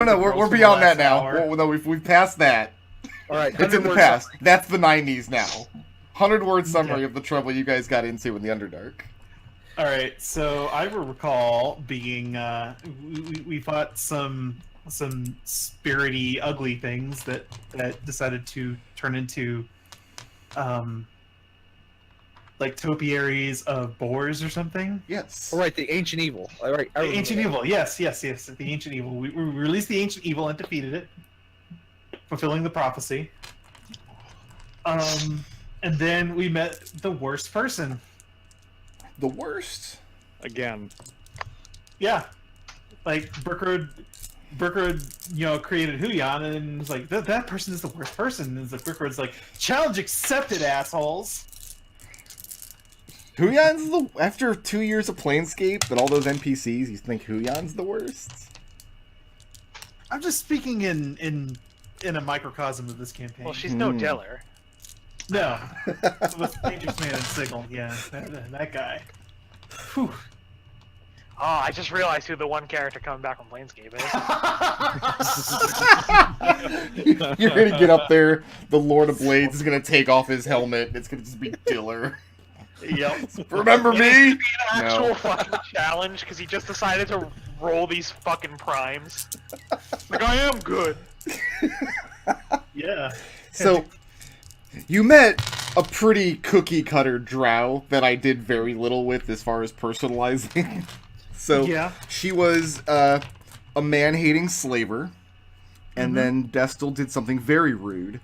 no. We're beyond that now. No, we've passed that. All right, It's in the past. Summary. That's the 90s now. 100-word summary of the trouble you guys got into in the Underdark. All right, so I recall being we fought some spirity, ugly things that decided to turn into like topiaries of boars or something. Yes. All right, the ancient evil. All right, the ancient evil. Yes. The ancient evil. We released the ancient evil and defeated it, fulfilling the prophecy. And then we met the worst person. The worst? Again. Yeah. Like, Burkroad, created Huyan, and was like, that person is the worst person. And it's like, Burkroad's like, challenge accepted, assholes! Huyan's after 2 years of Planescape and all those NPCs, you think Huyan's the worst? I'm just speaking in a microcosm of this campaign. Well, she's no Deller. No. With Dangerous Man and Sigil, yeah. That guy. Whew. Oh, I just realized who the one character coming back from Planescape is. You're gonna get up there, the Lord of Blades is gonna take off his helmet, it's gonna just be Diller. Yep. Remember me? An actual fucking challenge, because he just decided to roll these fucking primes. Like, I am good. Yeah. So, you met a pretty cookie-cutter drow that I did very little with as far as personalizing. So, yeah. She was a man-hating slaver, and then Destil did something very rude.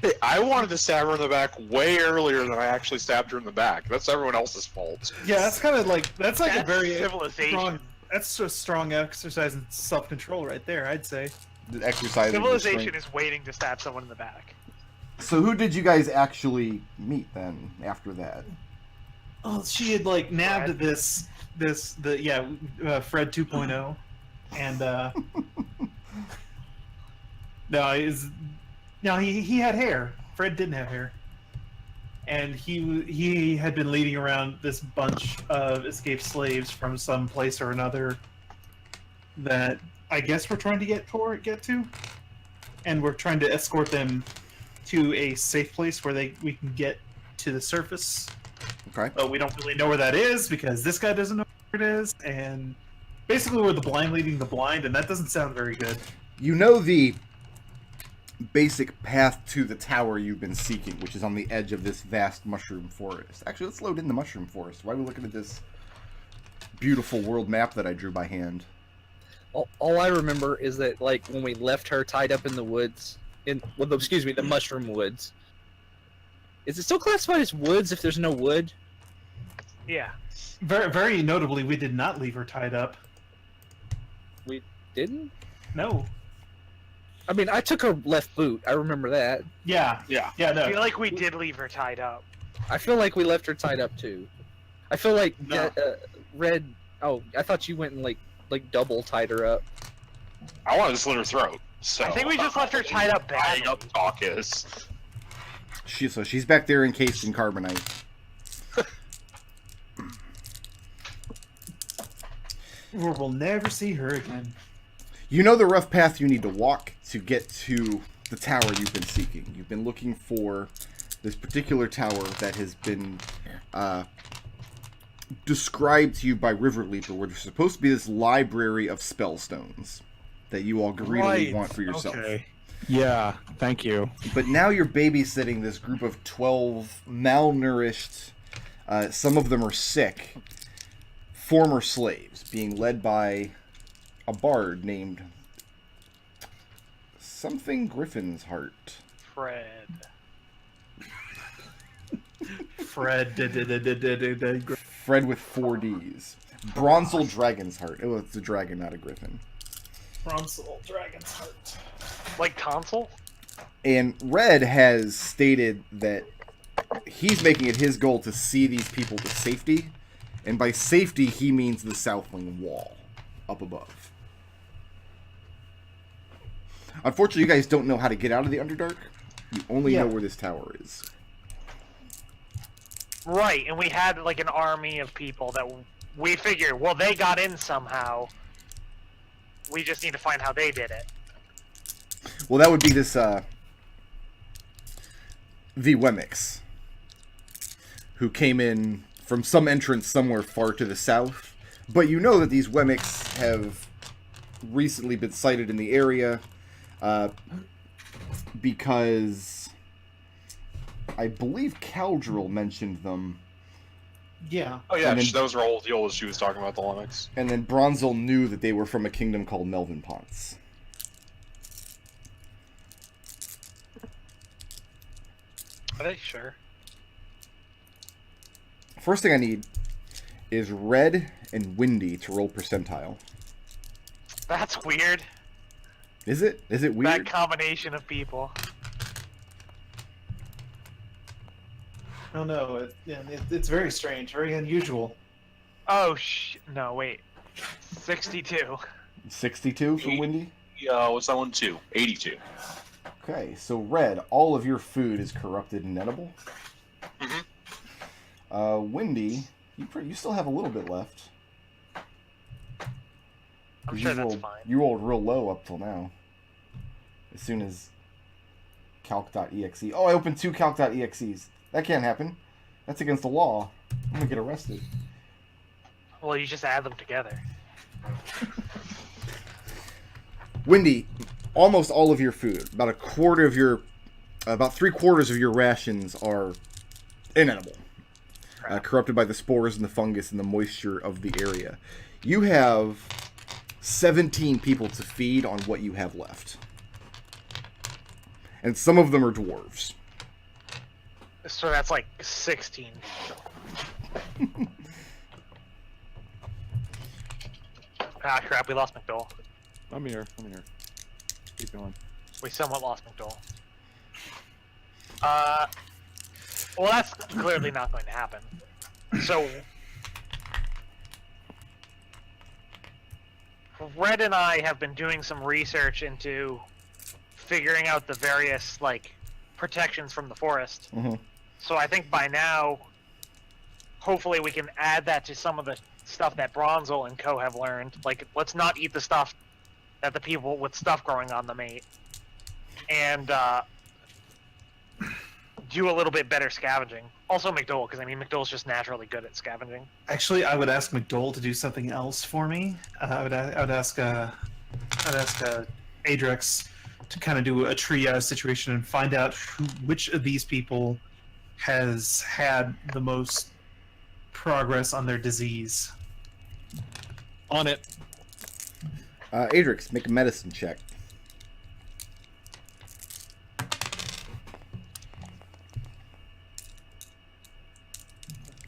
Hey, I wanted to stab her in the back way earlier than I actually stabbed her in the back. That's everyone else's fault. Yeah, that's kind of like, that's a very civilization. That's a strong exercise in self-control right there, I'd say. The exercise. Civilization is waiting to stab someone in the back. So who did you guys actually meet then after that? Oh, she had like nabbed Fred 2.0, and he had hair. Fred didn't have hair, and he had been leading around this bunch of escaped slaves from some place or another that I guess we're trying to get to, and we're trying to escort them to a safe place where we can get to the surface. Okay. But we don't really know where that is because this guy doesn't know where it is, and basically we're the blind leading the blind, and that doesn't sound very good. You know the basic path to the tower you've been seeking, which is on the edge of this vast mushroom forest. Actually, let's load in the mushroom forest. Why are we looking at this beautiful world map that I drew by hand? All I remember is that, like, when we left her tied up in the woods, the mushroom woods. Is it still classified as woods if there's no wood? Yeah. Very, very notably, we did not leave her tied up. We didn't? No. I mean, I took her left boot. I remember that. Yeah. No. I feel like we did leave her tied up. I feel like we left her tied up too. I feel like Red. Oh, I thought you went and like double tied her up. I wanted to slit her throat. So I think we just left her tied up badly. Tying up talk is. So she's back there encased in carbonite. We'll never see her again. You know the rough path you need to walk to get to the tower you've been seeking. You've been looking for this particular tower that has been described to you by Riverleaper, where there's supposed to be this library of spellstones that you all greedily want for yourself. Okay. Yeah, thank you. But now you're babysitting this group of 12 malnourished, some of them are sick, former slaves, being led by a bard named something Griffin's Heart. Fred. Fred with 4 Ds. Bronzel Dragon's Heart. Oh, it's a dragon, not a griffin. Bronzel Dragon's Heart. Like tonsil? And Red has stated that he's making it his goal to see these people to safety. And by safety, he means the Southling Wall up above. Unfortunately, you guys don't know how to get out of the Underdark. You only know where this tower is. Right, and we had like an army of people that we figured, well, they got in somehow. We just need to find how they did it. Well, that would be this the Wemmicks, who came in from some entrance somewhere far to the south. But you know that these Wemmicks have recently been sighted in the area because I believe Caldril mentioned them. Yeah. Oh yeah, And then- those were all the old she was talking about the Lennox. And then Bronzel knew that they were from a kingdom called Melvin Ponce. Are they sure? First thing I need is Red and Windy to roll percentile. That's weird. Is it? Is it That weird? combination of people. Oh no, it's very strange, very unusual. Oh no, wait. 62. 62 for Windy? Yeah, what's that one too? 82. Okay, so Red, all of your food is corrupted and edible. Windy, you still have a little bit left. I'm You sure that's rolled- fine. You rolled real low up till now. As soon as calc.exe. Oh, I opened 2 calc.exes. That can't happen. That's against the law. I'm gonna get arrested. Well, you just add them together. Windy, almost all of your food, about 3/4 of your rations are inedible, corrupted by the spores and the fungus and the moisture of the area. You have 17 people to feed on what you have left. And some of them are dwarves. So that's like 16. Ah, crap, we lost McDohl. I'm here. Keep going. We somewhat lost McDohl. Well, that's clearly not going to happen. So, Red and I have been doing some research into figuring out the various, like, protections from the forest. Mm-hmm. So I think by now, hopefully we can add that to some of the stuff that Bronzel and co have learned. Like, let's not eat the stuff that the people with stuff growing on them ate. And, do a little bit better scavenging. Also McDohl, because I mean McDohl's just naturally good at scavenging. Actually, I would ask McDohl to do something else for me. I would ask Adrex to kind of do a triage situation and find out which of these people has had the most progress on their disease. On it. Adrix, make a medicine check.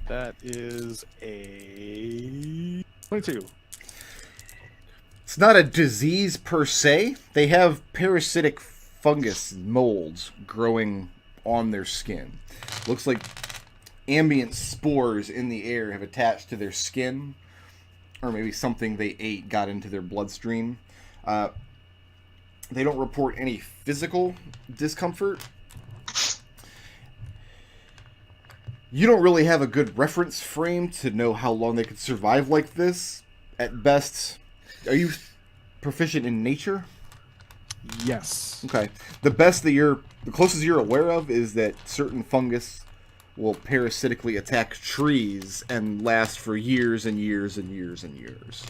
That is a 22. It's not a disease per se. They have parasitic fungus molds growing on their skin. Looks like ambient spores in the air have attached to their skin, or maybe something they ate got into their bloodstream. They don't report any physical discomfort. You don't really have a good reference frame to know how long they could survive like this. At best, are you proficient in nature? Yes. Okay. The closest you're aware of is that certain fungus will parasitically attack trees and last for years and years and years and years.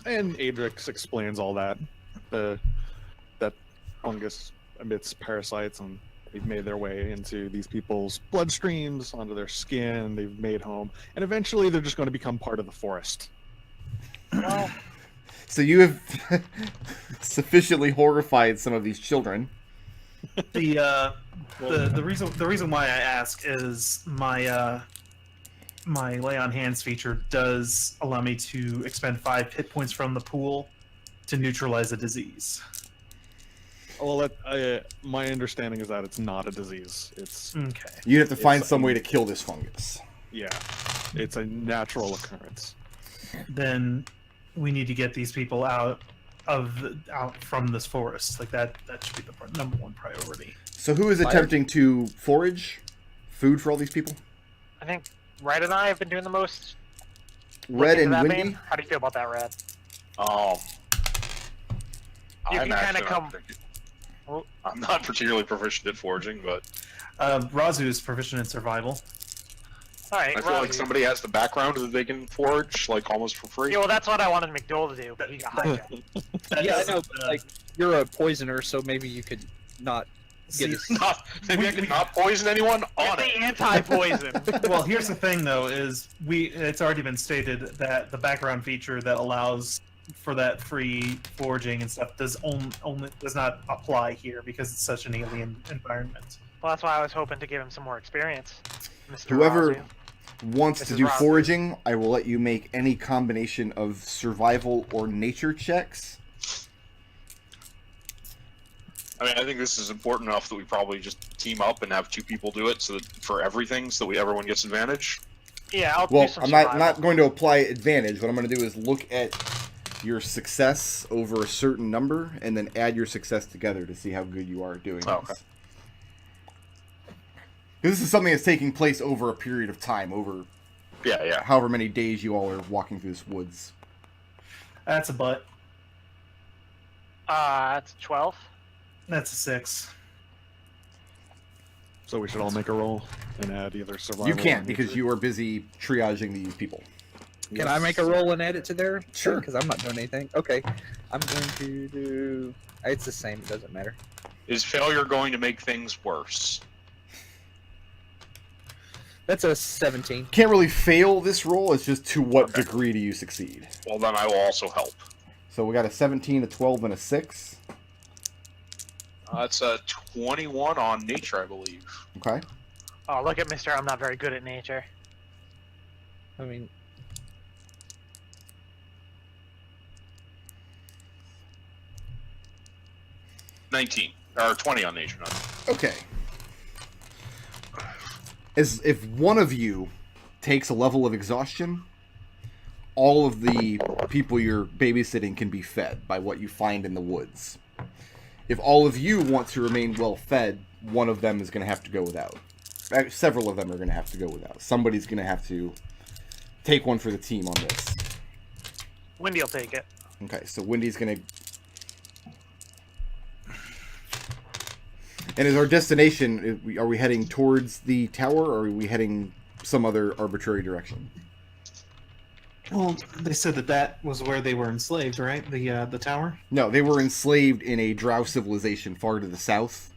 And Adrix explains all that. That fungus emits parasites, and they've made their way into these people's bloodstreams, onto their skin, they've made home, and eventually they're just going to become part of the forest. Well, So you have sufficiently horrified some of these children. The reason why I ask is my lay on hands feature does allow me to expend 5 hit points from the pool to neutralize a disease. Well, my understanding is that it's not a disease. It's Okay. You'd have to find It's, some way to kill this fungus. yeah, it's a natural occurrence. Then we need to get these people out from this forest. Like that should be the number one priority. So who is attempting to forage food for all these people? I think Red and I have been doing the most. Red looking and into that Windy? vein. How do you feel about that, Red? You I'm can kinda actually come- I'm not particularly proficient at forging, but Raazu is proficient in survival. Alright, I feel like Raazu. somebody has the background that they can forge, like, almost for free. Yeah, well, that's what I wanted McDohl to do, but he got hijacked. That Yeah, I doesn't, know. But, like, you're a poisoner, so maybe you could not get see, us. Maybe I can not poison anyone on It's it. the anti-poison. well, here's the thing, though, is it's already been stated that the background feature that allows for that free forging and stuff does not apply here because it's such an alien environment. Well, that's why I was hoping to give him some more experience, Mr. Whoever Raazu. wants This to is do Raazu. foraging, I will let you make any combination of survival or nature checks. I mean, I think this is important enough that we probably just team up and have 2 people do it, so that for everything, so that everyone gets advantage. Yeah, I'll Well, do some I'm survival. not going to apply advantage. What I'm going to do is look at your success over a certain number and then add your success together to see how good you are at doing Oh, this. This is something that's taking place over a period of time, over Yeah. however many days you all are walking through this woods. That's a butt. That's 12. That's a 6. So we should all make a roll and add either survival. You or can't because nature. you are busy triaging these people. Can I make a roll and add it to there? Sure. Because I'm not doing anything. Okay. I'm going to do... It's the same. It doesn't matter. Is failure going to make things worse? That's a 17. Can't really fail this roll, it's just to what degree do you succeed. Well, then I will also help. So we got a 17, a 12, and a 6. That's a 21 on nature, I believe. Okay. Oh, look at Mr. I'm not very good at nature. I mean... 19. Or 20 on nature, not. Okay. As if one of you takes a level of exhaustion, all of the people you're babysitting can be fed by what you find in the woods. If all of you want to remain well fed, one of them is going to have to go without. Several of them are going to have to go without. Somebody's going to have to take one for the team on this. Wendy will take it. Okay, so Wendy's going to... And is our destination, are we heading towards the tower, or are we heading some other arbitrary direction? Well, they said that was where they were enslaved, right? The tower? No, they were enslaved in a drow civilization far to the south.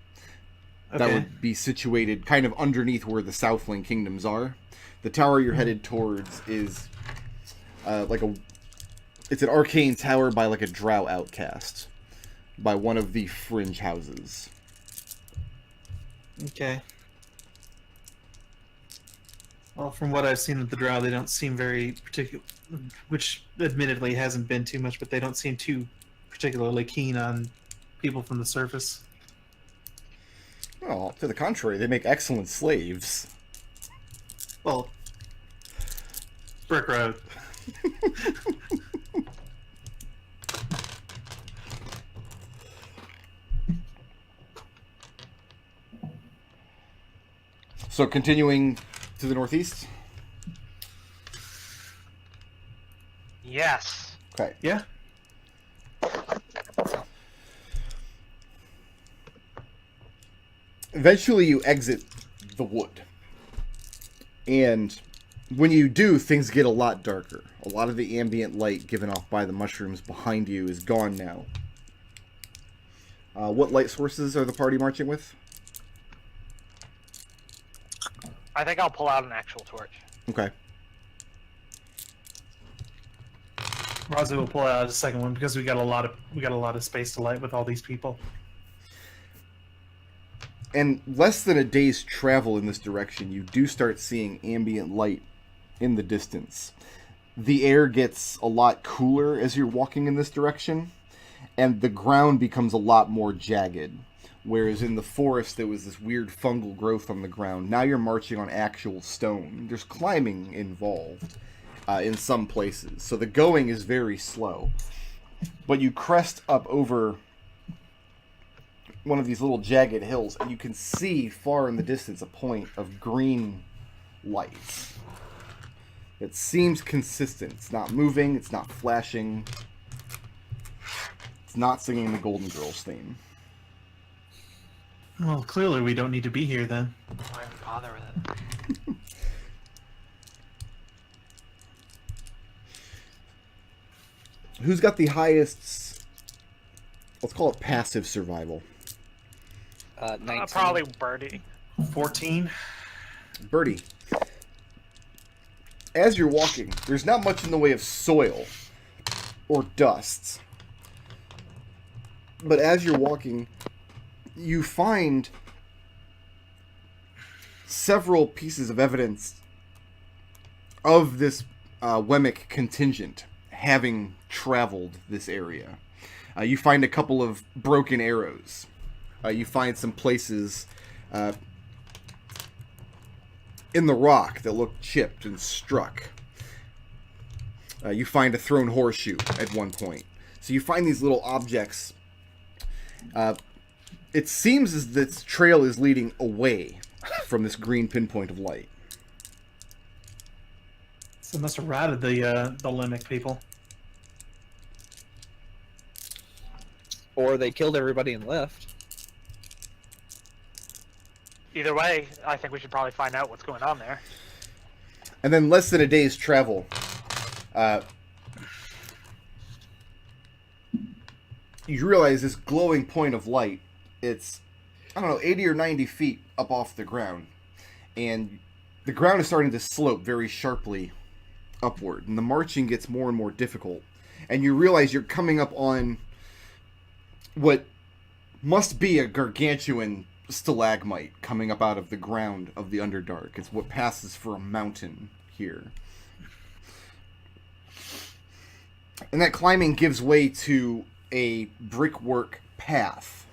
That Okay. would be situated kind of underneath where the Southling kingdoms are. The tower you're headed towards is it's an arcane tower by like a drow outcast, by one of the fringe houses. Okay. Well, from what I've seen of the drow, they don't seem very particular, which admittedly hasn't been too much, but they don't seem too particularly keen on people from the surface. Well, to the contrary, they make excellent slaves. Well, Brick Road. So continuing to the northeast? Yes. Okay. Yeah. Eventually you exit the wood. And when you do, things get a lot darker. A lot of the ambient light given off by the mushrooms behind you is gone now. What light sources are the party marching with? I think I'll pull out an actual torch. Okay. Raazu will pull out a second one because we got a lot of space to light with all these people. And less than a day's travel in this direction, you do start seeing ambient light in the distance. The air gets a lot cooler as you're walking in this direction, and the ground becomes a lot more jagged. Whereas in the forest, there was this weird fungal growth on the ground. Now you're marching on actual stone. There's climbing involved in some places. So the going is very slow. But you crest up over one of these little jagged hills, and you can see far in the distance a point of green light. It seems consistent. It's not moving, it's not flashing. It's not singing the Golden Girls theme. Well, clearly we don't need to be here then. Why even bother with it? Who's got the highest, let's call it passive survival? 19. Probably Birdie. 14. Birdie. As you're walking, there's not much in the way of soil or dust. But as you're walking, you find several pieces of evidence of this Wemmick contingent having traveled this area. You find a couple of broken arrows. You find some places in the rock that look chipped and struck. You find a thrown horseshoe at one point. So you find these little objects. It seems as this trail is leading away from this green pinpoint of light. So it must have routed the Limmick people. Or they killed everybody and left. Either way, I think we should probably find out what's going on there. And then less than a day's travel, you realize this glowing point of light, it's, I don't know, 80 or 90 feet up off the ground. And the ground is starting to slope very sharply upward. And the marching gets more and more difficult. And you realize you're coming up on what must be a gargantuan stalagmite coming up out of the ground of the Underdark. It's what passes for a mountain here. And that climbing gives way to a brickwork path.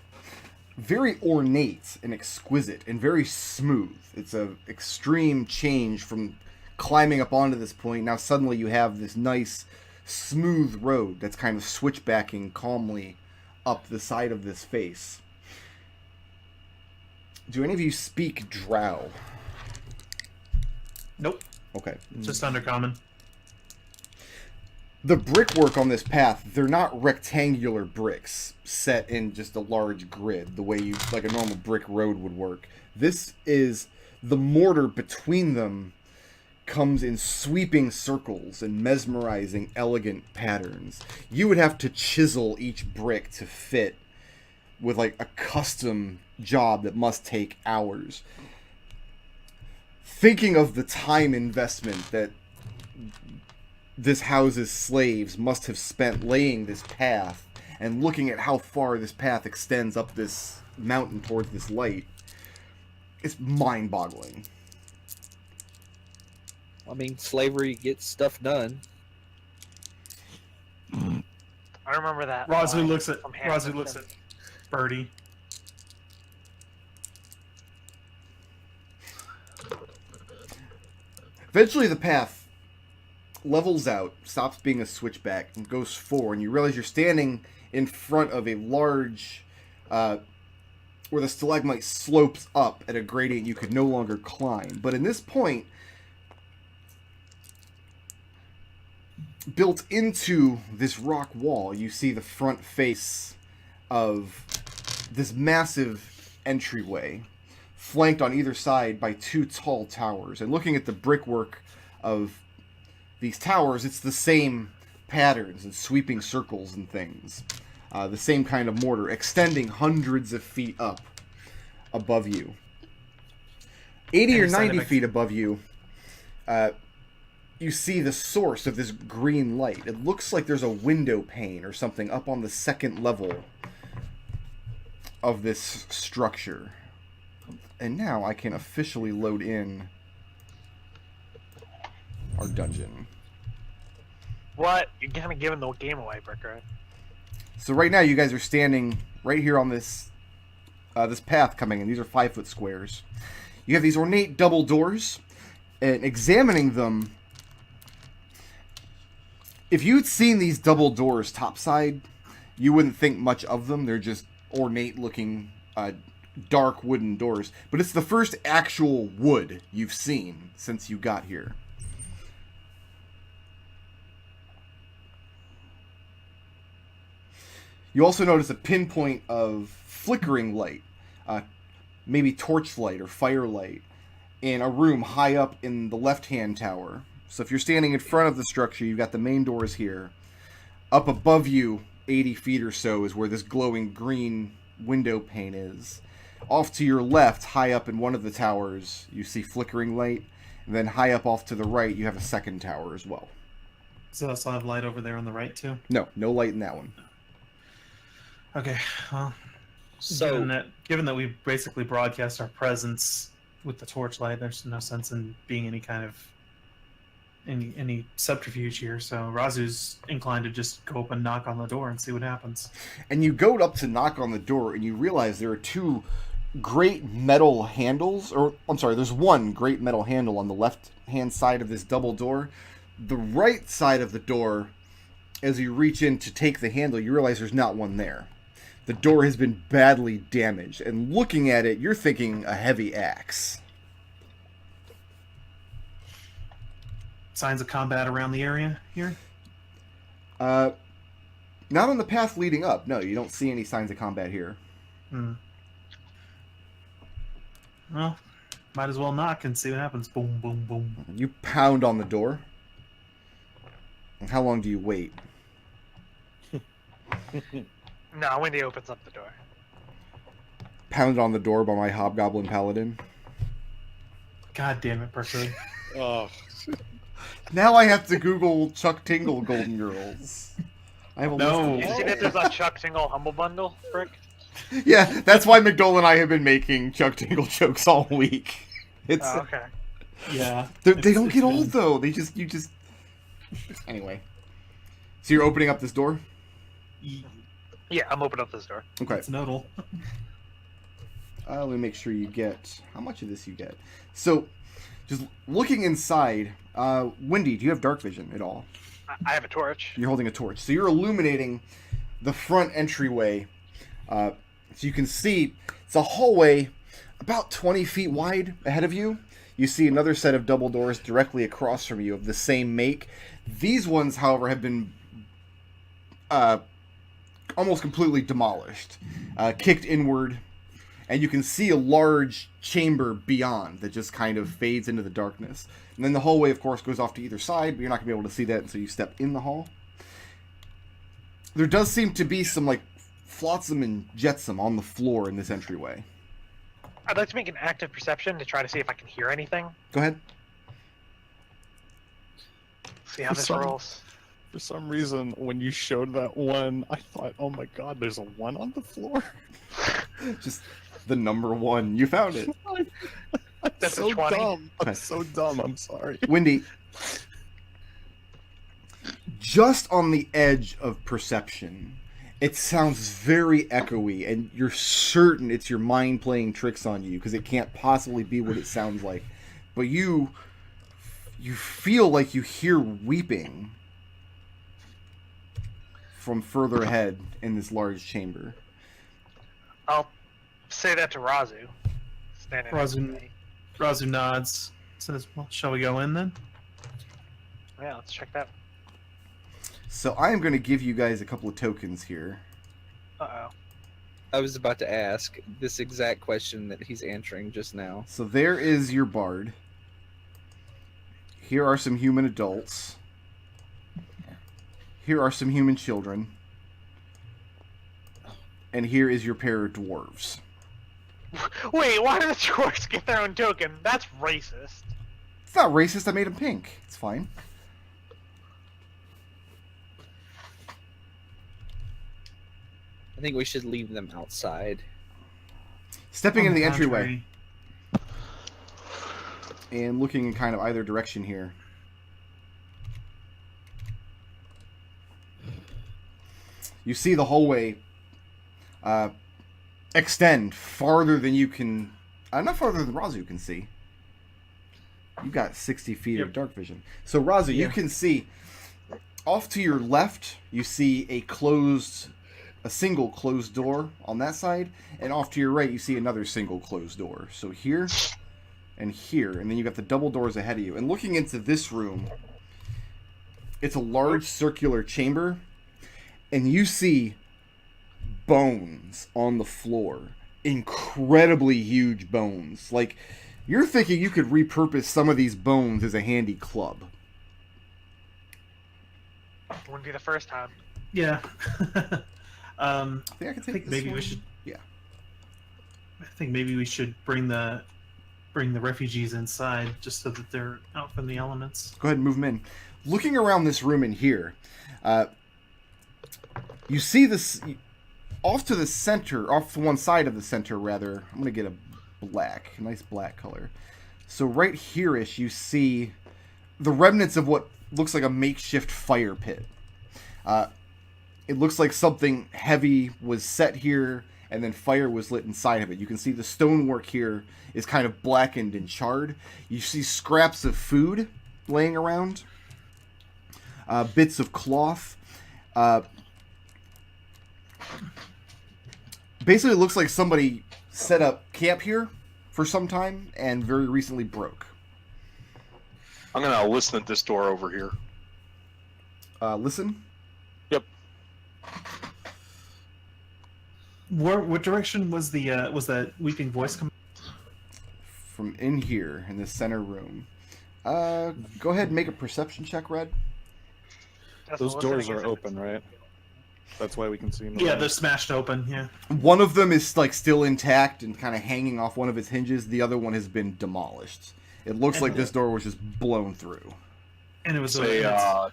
Very ornate and exquisite and very smooth. It's an extreme change from climbing up onto this point. Now suddenly you have this nice smooth road that's kind of switchbacking calmly up the side of this face. Do any of you speak Drow? Nope. Okay. Just Undercommon. The brickwork on this path, they're not rectangular bricks set in just a large grid, the way you like a normal brick road would work. This is the mortar between them comes in sweeping circles and mesmerizing, elegant patterns. You would have to chisel each brick to fit with like a custom job that must take hours. Thinking of the time investment that this house's slaves must have spent laying this path and looking at how far this path extends up this mountain towards this light, it's mind-boggling. I mean, slavery gets stuff done. I remember that. Raazu looks at from Hamilton. Birdie. Eventually the path levels out, stops being a switchback, and goes forward, and you realize you're standing in front of a large, where the stalagmite slopes up at a gradient you could no longer climb. But in this point, built into this rock wall, you see the front face of this massive entryway, flanked on either side by two tall towers. And looking at the brickwork of these towers, it's the same patterns and sweeping circles and things. The same kind of mortar, extending hundreds of feet up above you. 80 or 90 feet above you, you see the source of this green light. It looks like there's a window pane or something up on the second level of this structure. And now I can officially load in our dungeon. What? You're kind of giving the game away, Brick, right? So right now you guys are standing right here on this this path coming in. These are 5-foot squares. You have these ornate double doors, and examining them, if you'd seen these double doors topside, you wouldn't think much of them. They're just ornate looking dark wooden doors. But it's the first actual wood you've seen since you got here. You also notice a pinpoint of flickering light, maybe torchlight or firelight, in a room high up in the left-hand tower. So if you're standing in front of the structure, you've got the main doors here. Up above you, 80 feet or so, is where this glowing green window pane is. Off to your left, high up in one of the towers, you see flickering light. And then high up off to the right, you have a second tower as well. So I still have light over there on the right, too? No light in that one. Okay, well, So given that we basically broadcast our presence with the torchlight, there's no sense in being any kind of any subterfuge here. So Raazu's inclined to just go up and knock on the door and see what happens. And you go up to knock on the door, and you realize there are two great metal handles, or I'm sorry, there's one great metal handle on the left-hand side of this double door. The right side of the door, as you reach in to take the handle, you realize there's not one there. The door has been badly damaged, and looking at it, you're thinking a heavy axe. Signs of combat around the area here? Not on the path leading up. No, you don't see any signs of combat here. Well, might as well knock and see what happens. Boom, boom, boom. You pound on the door. And how long do you wait? No, Wendy opens up the door. Pound on the door by my Hobgoblin Paladin. God damn it, Berkeley. Oh, Now I have to Google Chuck Tingle Golden Girls. I have a No. list You see that there's a Chuck Tingle Humble Bundle, Brick? Yeah, that's why McDohl and I have been making Chuck Tingle jokes all week. It's Oh, okay. Yeah. they don't get old though. You just anyway. So you're opening up this door? Yeah, I'm opening up this door. Okay. It's Nodal. Let me make sure you get how much of this you get. So, just looking inside. Wendy, do you have dark vision at all? I have a torch. You're holding a torch, so you're illuminating the front entryway. So you can see it's a hallway about 20 feet wide ahead of you. You see another set of double doors directly across from you of the same make. These ones, however, have been almost completely demolished, kicked inward, and you can see a large chamber beyond that just kind of fades into the darkness. And then the hallway, of course, goes off to either side, but you're not going to be able to see that until you step in the hall. There does seem to be some, like, flotsam and jetsam on the floor in this entryway. I'd like to make an active perception to try to see if I can hear anything. Go ahead. See how this rolls. for some reason, when you showed that one, I thought, oh my god, there's a 1 on the floor. Just the number 1. You found it. That's so a 20. dumb. I'm so dumb. I'm sorry. Wendy, just on the edge of perception, it sounds very echoey, and you're certain it's your mind playing tricks on you because it can't possibly be what it sounds like. But you feel like you hear weeping from further ahead in this large chamber. I'll say that to Raazu. Standing next to me. Raazu nods. Says, well, shall we go in then? Yeah, let's check that. So I am going to give you guys a couple of tokens here. Uh-oh. I was about to ask this exact question that he's answering just now. So there is your bard. Here are some human adults. Here are some human children. And here is your pair of dwarves. Wait, why do the dwarves get their own token? That's racist. It's not racist, I made them pink. It's fine. I think we should leave them outside. Stepping into the Contrary. entryway and looking in kind of either direction here. You see the hallway extend farther than you can... not farther than Raazu can see. You got 60 feet of dark vision. So Raazu, you can see off to your left, you see a single closed door on that side, and off to your right, you see another single closed door. So here and here, and then you got the double doors ahead of you. And looking into this room, it's a large circular chamber, and you see bones on the floor. Incredibly huge bones. Like, you're thinking you could repurpose some of these bones as a handy club. Wouldn't be the first time. Yeah. I think I can take this maybe one. we should. Yeah. I think maybe we should bring the refugees inside just so that they're out from the elements. Go ahead and move them in. Looking around this room in here, you see this off to the center, off to one side of the center rather. I'm gonna get a nice black color. So right here-ish, you see the remnants of what looks like a makeshift fire pit. It looks like something heavy was set here, and then fire was lit inside of it. You can see the stonework here is kind of blackened and charred. You see scraps of food laying around, bits of cloth. Basically, it looks like somebody set up camp here for some time and very recently broke. I'm gonna listen at this door over here. Listen. Yep. What direction was that weeping voice coming? From in here, in this center room. Go ahead and make a perception check, Red. Those doors are open, right? That's why we can see them. Yeah, they're smashed open, yeah. One of them is like still intact and kind of hanging off one of its hinges. The other one has been demolished. It looks like this door was just blown through. And it was Say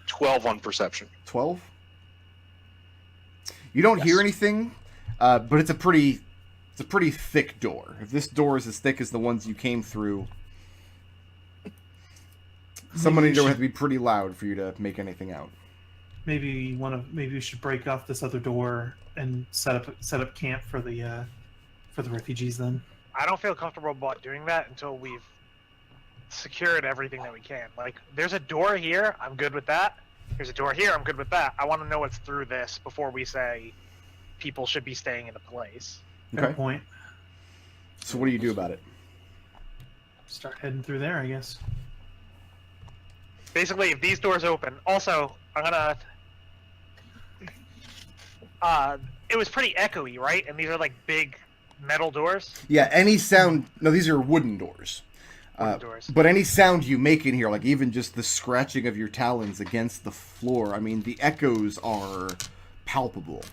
12 on perception. 12? You don't hear anything, but it's a pretty thick door. If this door is as thick as the ones you came through, somebody would have to be pretty loud for you to make anything out. Maybe we should break off this other door and set up camp for the refugees then. I don't feel comfortable about doing that until we've secured everything that we can. Like, there's a door here, I'm good with that. There's a door here, I'm good with that. I want to know what's through this before we say people should be staying in a place. Fair point. So what do you do about it? Start heading through there, I guess. Basically, if these doors open, also, I'm gonna... it was pretty echoey, right? And these are like big metal doors? Yeah, any sound... No, these are wooden doors. Doors. But any sound you make in here, like even just the scratching of your talons against the floor, I mean, the echoes are palpable.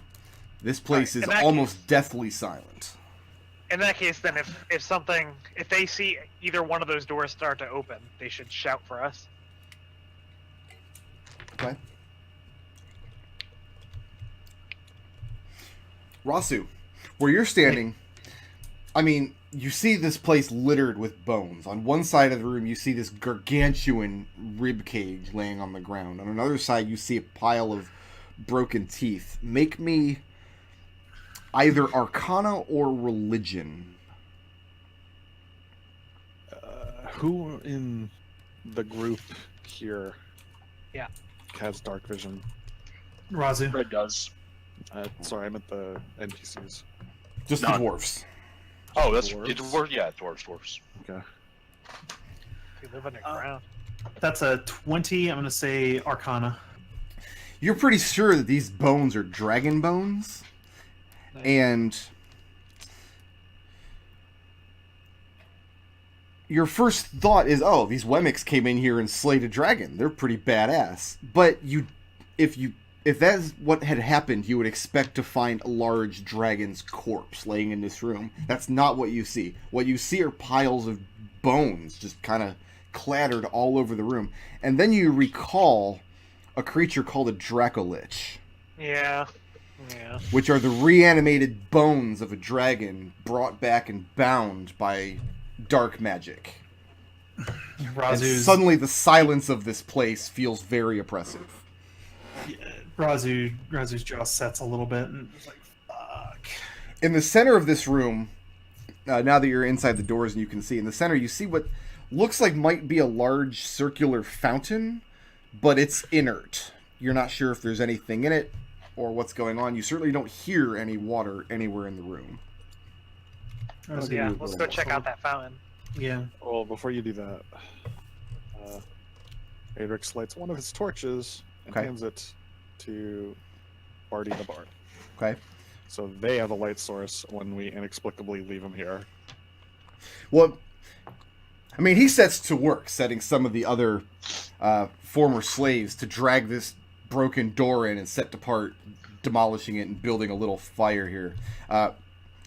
This place is almost deathly silent. In that case, then, if they see either one of those doors start to open, they should shout for us. Okay. Raazu, where you're standing, I mean, you see this place littered with bones. On one side of the room, you see this gargantuan rib cage laying on the ground. On another side, you see a pile of broken teeth. Make me either Arcana or Religion. Who in the group here Yeah. has dark vision? Raazu. Red does. Sorry, I meant the NPCs. Just the dwarves. Oh, that's Dwarves? dwarves. Okay. They live underground. That's a 20. I'm going to say Arcana. You're pretty sure that these bones are dragon bones. Nice. And your first thought is, oh, these Wemmicks came in here and slayed a dragon. They're pretty badass. But if that's what had happened, you would expect to find a large dragon's corpse laying in this room. That's not what you see. What you see are piles of bones just kind of clattered all over the room. And then you recall a creature called a Dracolich. Yeah. Which are the reanimated bones of a dragon brought back and bound by dark magic. And suddenly the silence of this place feels very oppressive. Yeah, Raazu's jaw sets a little bit and it's like, fuck. In the center of this room, now that you're inside the doors and you can see, in the center you see what looks like might be a large circular fountain, but it's inert. You're not sure if there's anything in it or what's going on. You certainly don't hear any water anywhere in the room. Yeah, let's go check out that fountain. Yeah. Well, before you do that, Adrex lights one of his torches and hands it to Birdie the Bard. Okay. So they have a light source when we inexplicably leave them here. Well, I mean, he sets to work setting some of the other former slaves to drag this broken door in and set to part, demolishing it and building a little fire here.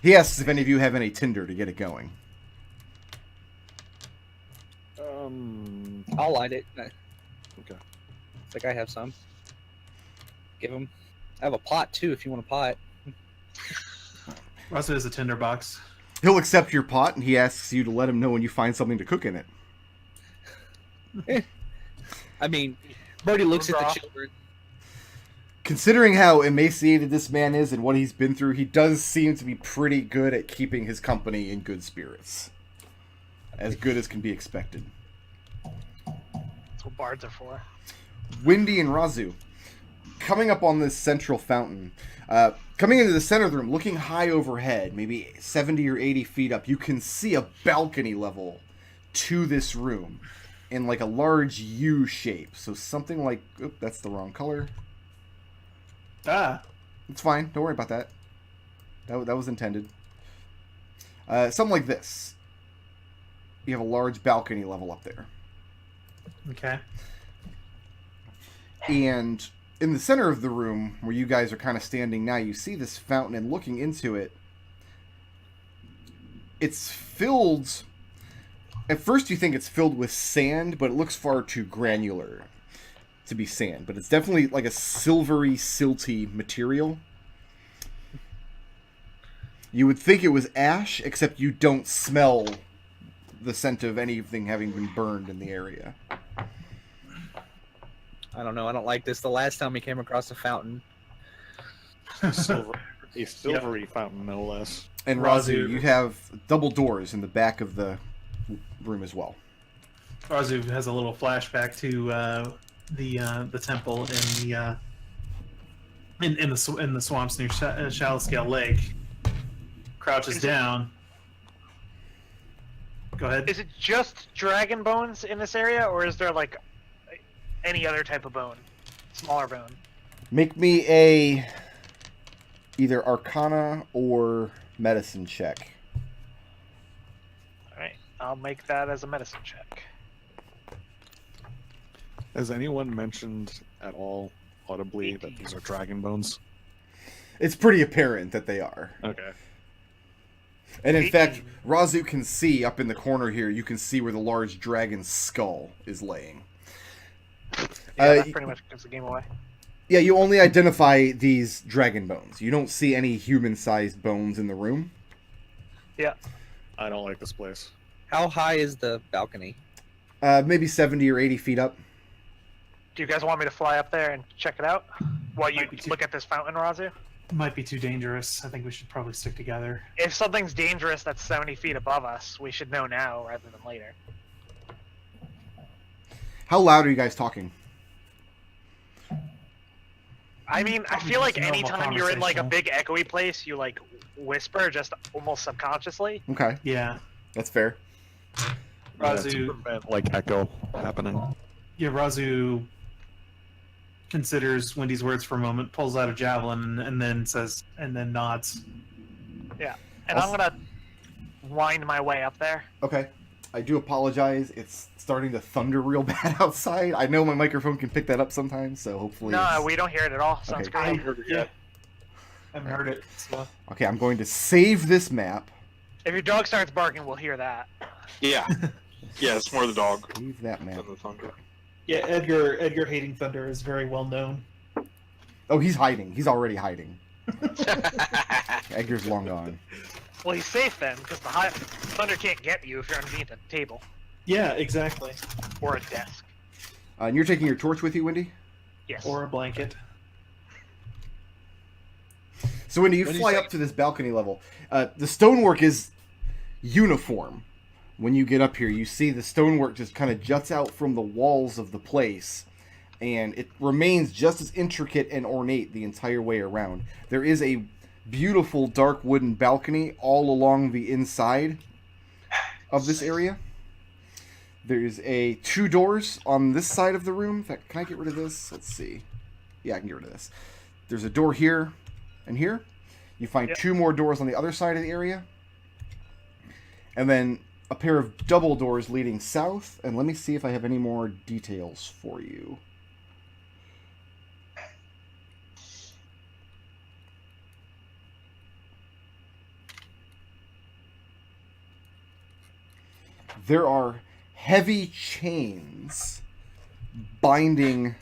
He asks if any of you have any tinder to get it going. I'll light it. Okay. I think I have some. Give him. I have a pot too if you want a pot. Raazu has a tinderbox. He'll accept your pot, and he asks you to let him know when you find something to cook in it. I mean, Birdie looks at the children. Considering how emaciated this man is and what he's been through, he does seem to be pretty good at keeping his company in good spirits. As good as can be expected. That's what bards are for. Windy and Raazu, coming up on this central fountain, coming into the center of the room, looking high overhead, maybe 70 or 80 feet up, you can see a balcony level to this room in like a large U shape. So something like, that's the wrong color. It's fine. Don't worry about that. That was intended. Something like this. You have a large balcony level up there. Okay. And in the center of the room, where you guys are kind of standing now, you see this fountain, and looking into it, it's filled... At first you think it's filled with sand, but it looks far too granular to be sand. But it's definitely like a silvery, silty material. You would think it was ash, except you don't smell the scent of anything having been burned in the area. I don't know. I don't like this. The last time we came across a fountain. A silvery fountain, no less. And Raazu, you have double doors in the back of the room as well. Raazu has a little flashback to the temple in the swamps near Shallow Scale Lake. Crouches down. Go ahead. Is it just dragon bones in this area, or is there like any other type of bone? Smaller bone. Make me a either Arcana or Medicine check. Alright, I'll make that as a medicine check. Has anyone mentioned at all audibly that these are dragon bones? It's pretty apparent that they are. Okay. And in fact, Raazu can see up in the corner here, you can see where the large dragon's skull is laying. Yeah, that pretty much gives the game away. Yeah, you only identify these dragon bones. You don't see any human-sized bones in the room. Yeah. I don't like this place. How high is the balcony? Maybe 70 or 80 feet up. Do you guys want me to fly up there and check it out while you look at this fountain, Raazu? Might be too dangerous. I think we should probably stick together. If something's dangerous that's 70 feet above us, we should know now rather than later. How loud are you guys talking? I mean, I feel like anytime you're in like a big echoey place, you like whisper just almost subconsciously. Okay. Yeah. That's fair. Raazu, to prevent, like echo happening. Yeah, Raazu considers Wendy's words for a moment, pulls out a javelin, and then nods. Yeah, and I'm gonna wind my way up there. Okay. I do apologize. It's starting to thunder real bad outside. I know my microphone can pick that up sometimes, so hopefully... No, we don't hear it at all. Sounds Okay. great. I haven't heard it. So. Okay, I'm going to save this map. If your dog starts barking, we'll hear that. Yeah. Yeah, it's more the dog Save that map. than the thunder. Yeah, Edgar hating thunder is very well known. Oh, he's hiding. He's already hiding. Edgar's long gone. Well, he's safe then, because the thunder can't get you if you're underneath a table Yeah, exactly. or a desk. And you're taking your torch with you, Wendy? Yes. Or a blanket. So, Wendy, you fly up to this balcony level. The stonework is uniform. When you get up here, you see the stonework just kind of juts out from the walls of the place, and it remains just as intricate and ornate the entire way around. There is a beautiful dark wooden balcony all along the inside of this area. There's two doors on this side of the room. In fact, can I get rid of this? Let's see. Yeah, I can get rid of this. There's a door here and here. You find 2 more doors on the other side of the area. And then a pair of double doors leading south. And let me see if I have any more details for you. There are heavy chains binding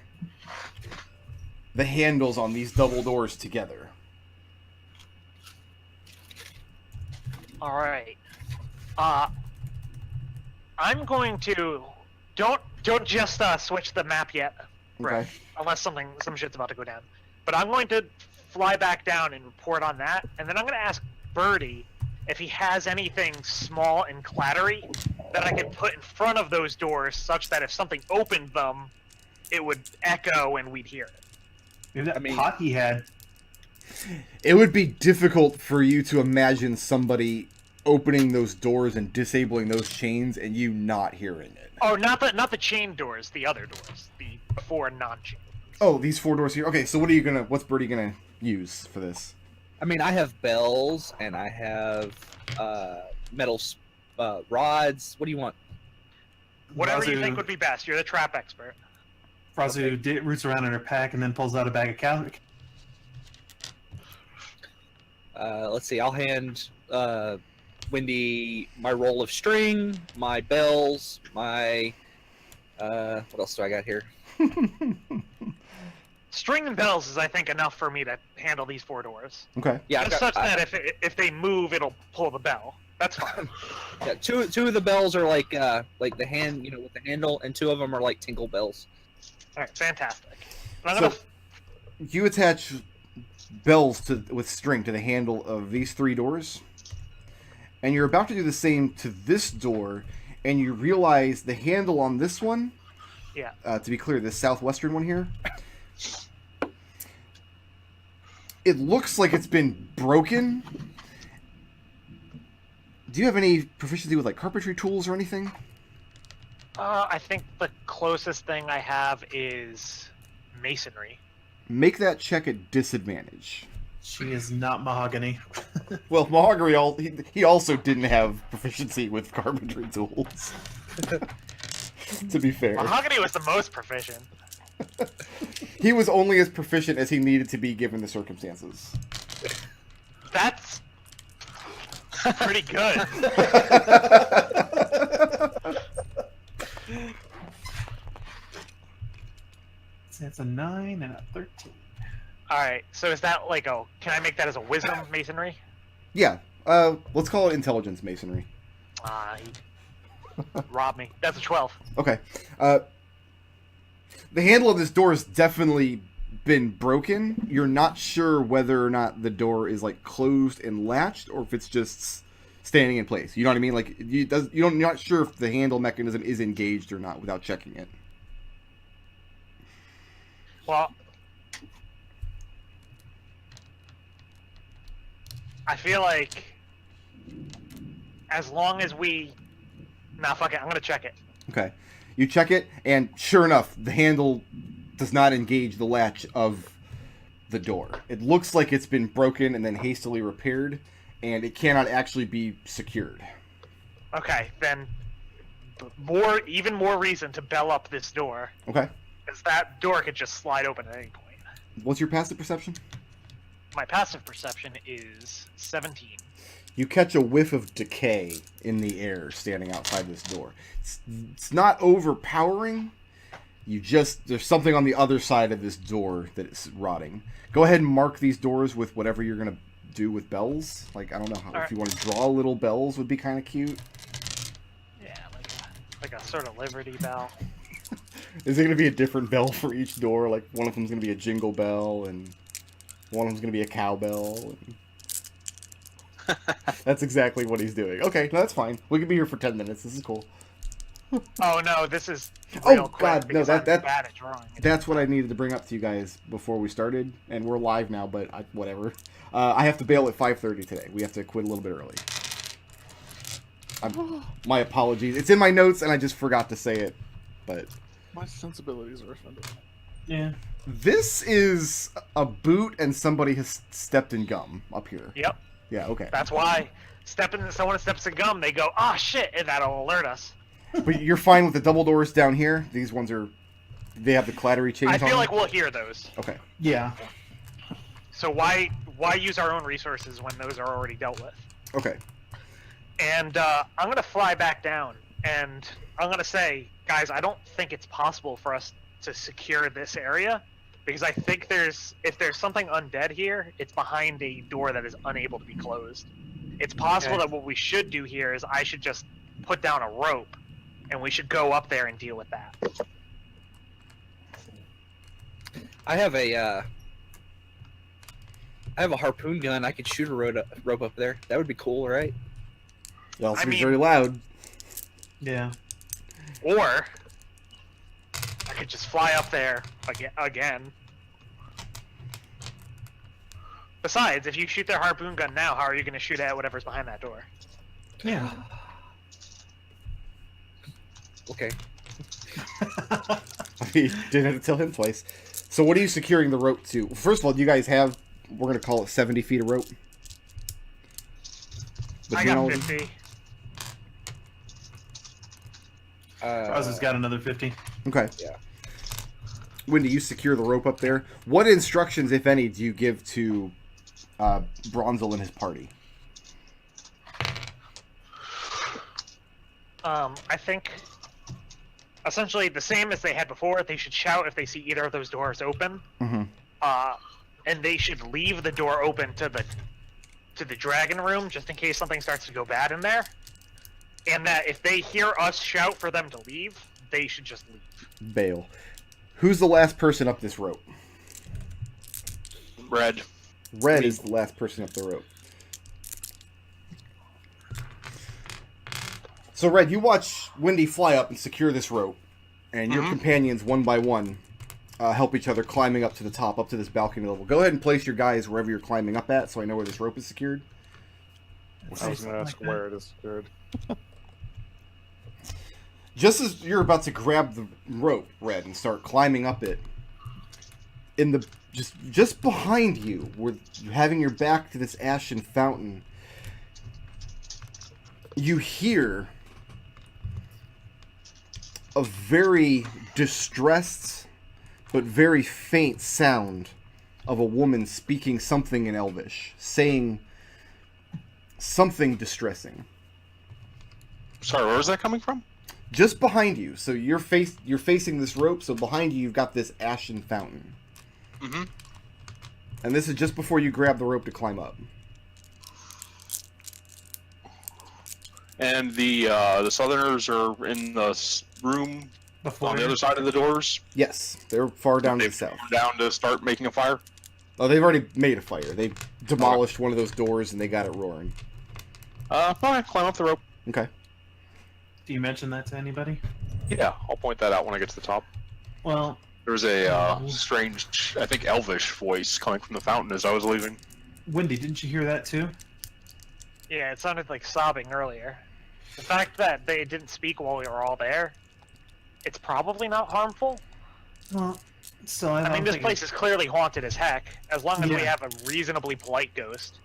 the handles on these double doors together. All right. I'm going to don't just switch the map yet, Brett, unless some shit's about to go down. But I'm going to fly back down and report on that, and then I'm going to ask Birdie if he has anything small and clattery that I could put in front of those doors, such that if something opened them, it would echo and we'd hear it. Maybe that pot he had. It would be difficult for you to imagine somebody opening those doors and disabling those chains and you not hearing it. Oh, not the chain doors, the other doors, the 4 non-chain. Oh, these 4 doors here. Okay, so what's Birdie gonna use for this? I mean, I have bells and I have metal rods. What do you want? Whatever you Raazu- think would be best. You're the trap expert. Raazu roots around in her pack and then pulls out a bag of cow. Let's see. I'll hand Wendy my roll of string, my bells, my what else do I got here? String and bells is, I think, enough for me to handle these 4 doors. Okay. Yeah, Just such that if they move, it'll pull the bell. That's fine. Yeah, two of the bells are like the hand, with the handle, and 2 of them are like tinkle bells. All right, fantastic. I'm So gonna... you attach bells with string to the handle of these 3 doors, and you're about to do the same to this door, and you realize the handle on this one. Yeah. To be clear, this southwestern one here. It looks like it's been broken. Do you have any proficiency with like carpentry tools or anything? I think the closest thing I have is masonry. Make that check at disadvantage. She is not mahogany. Well, Mahogany, he also didn't have proficiency with carpentry tools. To be fair. Mahogany was the most proficient. He was only as proficient as he needed to be given the circumstances. That's pretty good. That's a 9 and a 13. Alright, so is that like can I make that as a wisdom masonry? Yeah. Let's call it intelligence masonry. He robbed me. That's a 12. Okay. The handle of this door has definitely been broken. You're not sure whether or not the door is like closed and latched, or if it's just standing in place. You know what I mean? Like you're not sure if the handle mechanism is engaged or not without checking it. Well, I feel like as long as we... Nah, fuck it. I'm gonna check it. Okay. You check it, and sure enough, the handle does not engage the latch of the door. It looks like it's been broken and then hastily repaired, and it cannot actually be secured. Okay, then even more reason to bell up this door. Okay. Because that door could just slide open at any point. What's your passive perception? My passive perception is 17. You catch a whiff of decay in the air standing outside this door. It's not overpowering. There's something on the other side of this door that is rotting. Go ahead and mark these doors with whatever you're going to do with bells. Like, I don't know if you want to draw little bells would be kind of cute. Yeah, like a sort of Liberty Bell. Is it going to be a different bell for each door? Like, one of them's going to be a jingle bell, and one of them's going to be a cowbell. And... That's exactly what he's doing. Okay, no, that's fine. We can be here for 10 minutes. This is cool. Oh no, this is real quick. God, no, I'm bad at drawing. That's what I needed to bring up to you guys before we started, and we're live now, but whatever. I have to bail at 5:30 today. We have to quit a little bit early. My apologies. It's in my notes, and I just forgot to say it, but... My sensibilities are offended. Yeah. This is a boot and somebody has stepped in gum up here. Yep. Yeah, okay. That's why someone steps in gum, they go, "Ah, shit," and that'll alert us. But you're fine with the double doors down here? These ones are... They have the clattery chains on I feel them? like we'll hear those. Okay. Yeah. So why use our own resources when those are already dealt with? Okay. And I'm gonna fly back down, and I'm gonna say, guys, I don't think it's possible for us to secure this area, because I think if there's something undead here, it's behind a door that is unable to be closed. It's possible that what we should do here is I should just put down a rope, and we should go up there and deal with that. I have a harpoon gun. I could shoot a rope up there. That would be cool, right? It also I be mean- very loud. Yeah. Or I could just fly up there again. Besides, if you shoot their harpoon gun now, how are you going to shoot at whatever's behind that door? Yeah. I Okay. mean, didn't have to tell him twice. So what are you securing the rope to? First of all, you guys have, we're going to call it 70 feet of rope. I Between all got of you? 50. Raazu's got another 50. Okay. Yeah. Wendy, you secure the rope up there. What instructions, if any, do you give to Bronzel and his party? I think essentially the same as they had before. They should shout if they see either of those doors open. Mm-hmm. And they should leave the door open to the dragon room just in case something starts to go bad in there. And that if they hear us shout for them to leave, they should just leave. Bail. Who's the last person up this rope? Red. Red is the last person up the rope. So, Red, you watch Wendy fly up and secure this rope, and your companions, one by one, help each other climbing up to the top, up to this balcony level. Go ahead and place your guys wherever you're climbing up at, so I know where this rope is secured. I was going to ask where it is secured. Just as you're about to grab the rope, Red, and start climbing up it, in the just behind you, where you're having your back to this Ashen Fountain, you hear a very distressed but very faint sound of a woman speaking something in Elvish, saying something distressing. Sorry, where was that coming from? Just behind you. So you're facing this rope, so behind you you've got this Ashen Fountain. Mm-hmm. And this is just before you grab the rope to climb up. And the Southerners are in the room on the other side of the doors. Yes, they're far down to the They've south. come down to start making a fire. Oh, they've already made a fire. They demolished one of those doors and they got it roaring. Fine, climb up the rope. Okay. Do you mention that to anybody? Yeah, I'll point that out when I get to the top. Well, There was a strange, I think, Elvish voice coming from the fountain as I was leaving. Wendy, didn't you hear that too? Yeah, it sounded like sobbing earlier. The fact that they didn't speak while we were all there, it's probably not harmful. Well, so I mean, this place is clearly haunted as heck, as long as we Yeah. have a reasonably polite ghost.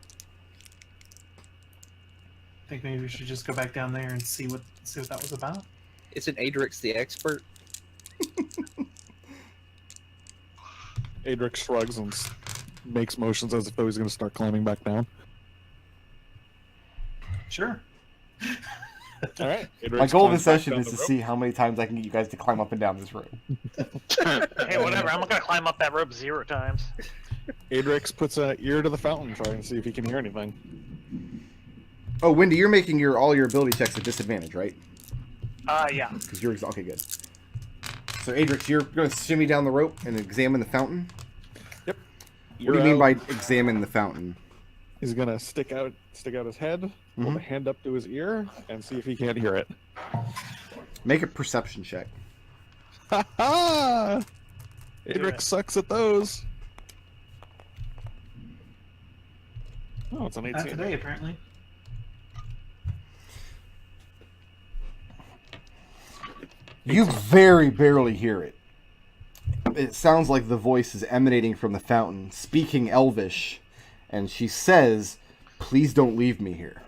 I think maybe we should just go back down there and see what that was about. Isn't Adrex the expert? Adrex shrugs and makes motions as if though he's going to start climbing back down. Sure. All right. My goal this session is to see how many times I can get you guys to climb up and down this rope. Hey, whatever, I'm not gonna climb up that rope 0 times. Adrex puts an ear to the fountain, trying to see if he can hear anything. Oh, Wendy, you're making all your ability checks at disadvantage, right? Yeah. Because you're okay. Good. So, Adrex, you're going to shimmy down the rope and examine the fountain. Yep. What do you mean by examine the fountain? He's gonna stick out his head, hold a hand up to his ear, and see if he can't hear it. Make a perception check. Ha ha! Do Adrex it. sucks at those. Oh, it's an Not 18. today, apparently. You very barely hear it. it sounds like the voice is emanating from the fountain, speaking Elvish, and she says, "Please don't leave me here."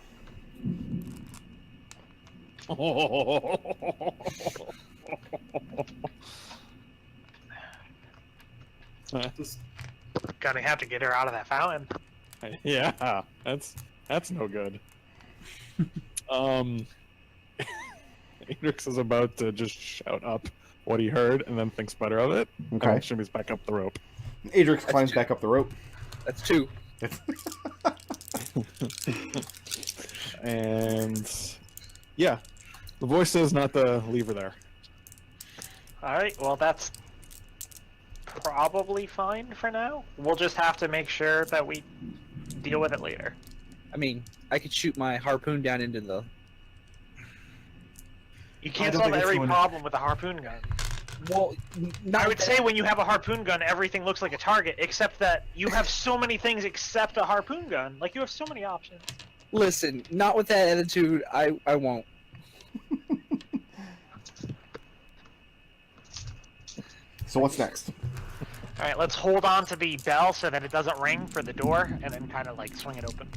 Gonna have to get her out of that fountain. Yeah, that's no good. Adrex is about to just shout up what he heard and then thinks better of it. Okay. And shimmies back up the rope. Adrex climbs back up the rope. That's 2. And yeah, the voice says not to leave her there. Alright, well that's probably fine for now. We'll just have to make sure that we deal with it later. I mean, I could shoot my harpoon down into the... You can't solve every problem with a harpoon gun. Well, I would say when you have a harpoon gun, everything looks like a target, except that you have so many things except a harpoon gun. Like, you have so many options. Listen, not with that attitude, I won't. So what's next? Alright, let's hold on to the bell so that it doesn't ring for the door, and then kind of, like, swing it open.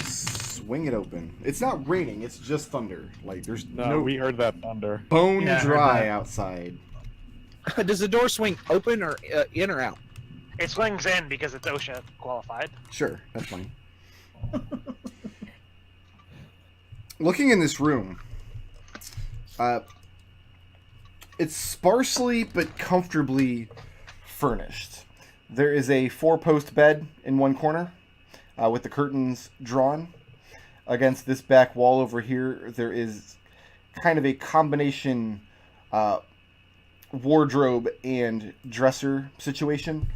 Swing it open. It's not raining, it's just thunder. Like, there's No, we heard that thunder. bone Yeah, I heard dry that. outside. Does the door swing open or in or out? It swings in because it's OSHA qualified. Sure, that's fine. Looking in this room, it's sparsely but comfortably furnished. There is a 4-post bed in one corner with the curtains drawn. Against this back wall over here, there is kind of a combination wardrobe and dresser situation.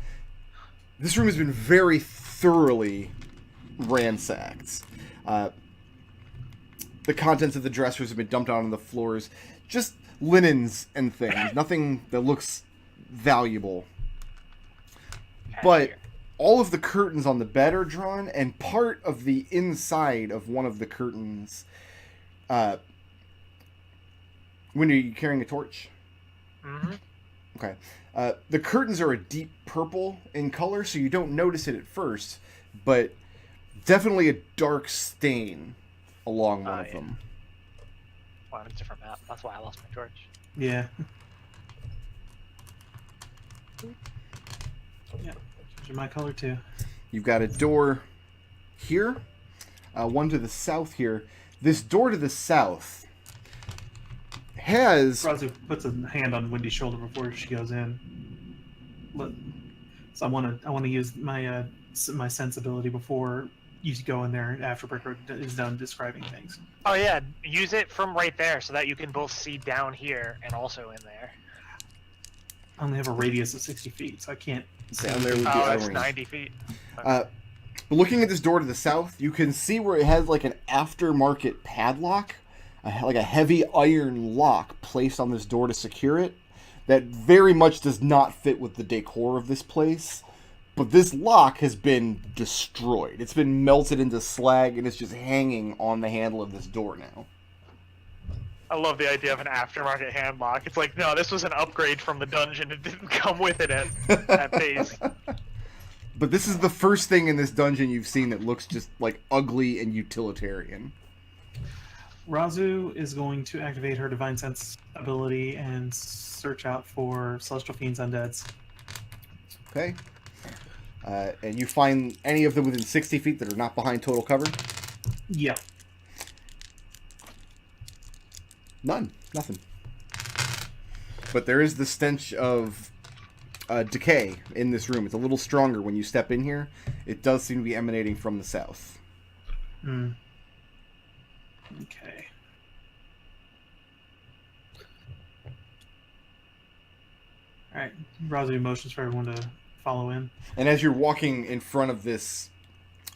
This room has been very thoroughly ransacked. The contents of the dressers have been dumped out on the floors. Just linens and things. Nothing that looks valuable. But all of the curtains on the bed are drawn, and part of the inside of one of the curtains... when are you carrying a torch? Mm-hmm. Okay. The curtains are a deep purple in color, so you don't notice it at first, but definitely a dark stain along one of them. Well, it's a different map. That's why I lost my torch. Yeah. Yeah, those are my color too. You've got a door here, one to the south here. This door to the south has... Raazu puts a hand on Wendy's shoulder before she goes in. So I want to use my my sensibility before you go in there after Bricker is done describing things. Oh yeah, use it from right there so that you can both see down here and also in there. I only have a radius of 60 feet, so I can't. Down there would be Oh, it's orange. 90 feet. But looking at this door to the south, you can see where it has like an aftermarket padlock, like a heavy iron lock placed on this door to secure it. That very much does not fit with the decor of this place. But this lock has been destroyed. It's been melted into slag, and it's just hanging on the handle of this door now. I love the idea of an aftermarket handlock. It's like, no, this was an upgrade from the dungeon. It didn't come with it at base. But this is the first thing in this dungeon you've seen that looks just like ugly and utilitarian. Raazu is going to activate her Divine Sense ability and search out for Celestial Fiends Undeads. Okay. And you find any of them within 60 feet that are not behind total cover? Yeah. None. Nothing. But there is the stench of decay in this room. It's a little stronger when you step in here. It does seem to be emanating from the south. Hmm. Okay. Alright. Raazu motions for everyone to follow in. And as you're walking in front of this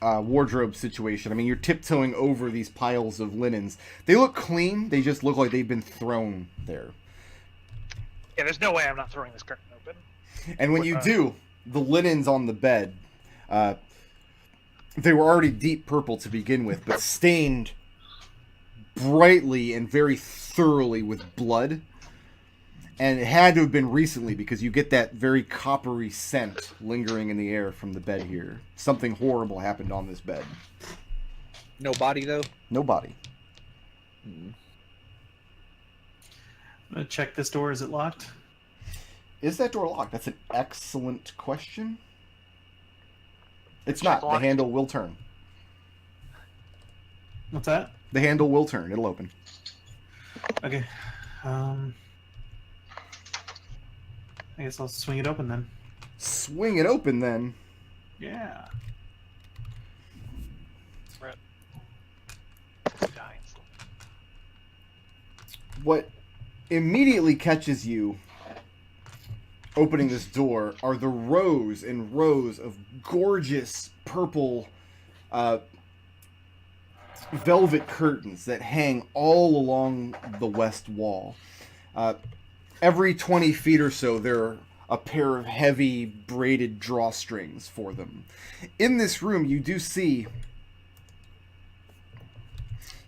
wardrobe situation, I mean, you're tiptoeing over these piles of linens. They look clean. They just look like they've been thrown there. Yeah, there's no way I'm not throwing this curtain open. And when you do, the linens on the bed, they were already deep purple to begin with, but stained brightly and very thoroughly with blood. And it had to have been recently because you get that very coppery scent lingering in the air from the bed here. Something horrible happened on this bed. No body, though? No body. I'm gonna check this door. Is it locked? Is that door locked? That's an excellent question. It's Check not. The locked. handle will turn. What's that? The handle will turn. It'll open. Okay. I guess I'll swing it open then. Swing it open then. Yeah. What immediately catches you opening this door are the rows and rows of gorgeous purple velvet curtains that hang all along the west wall. Every 20 feet or so, there are a pair of heavy braided drawstrings for them. In this room, you do see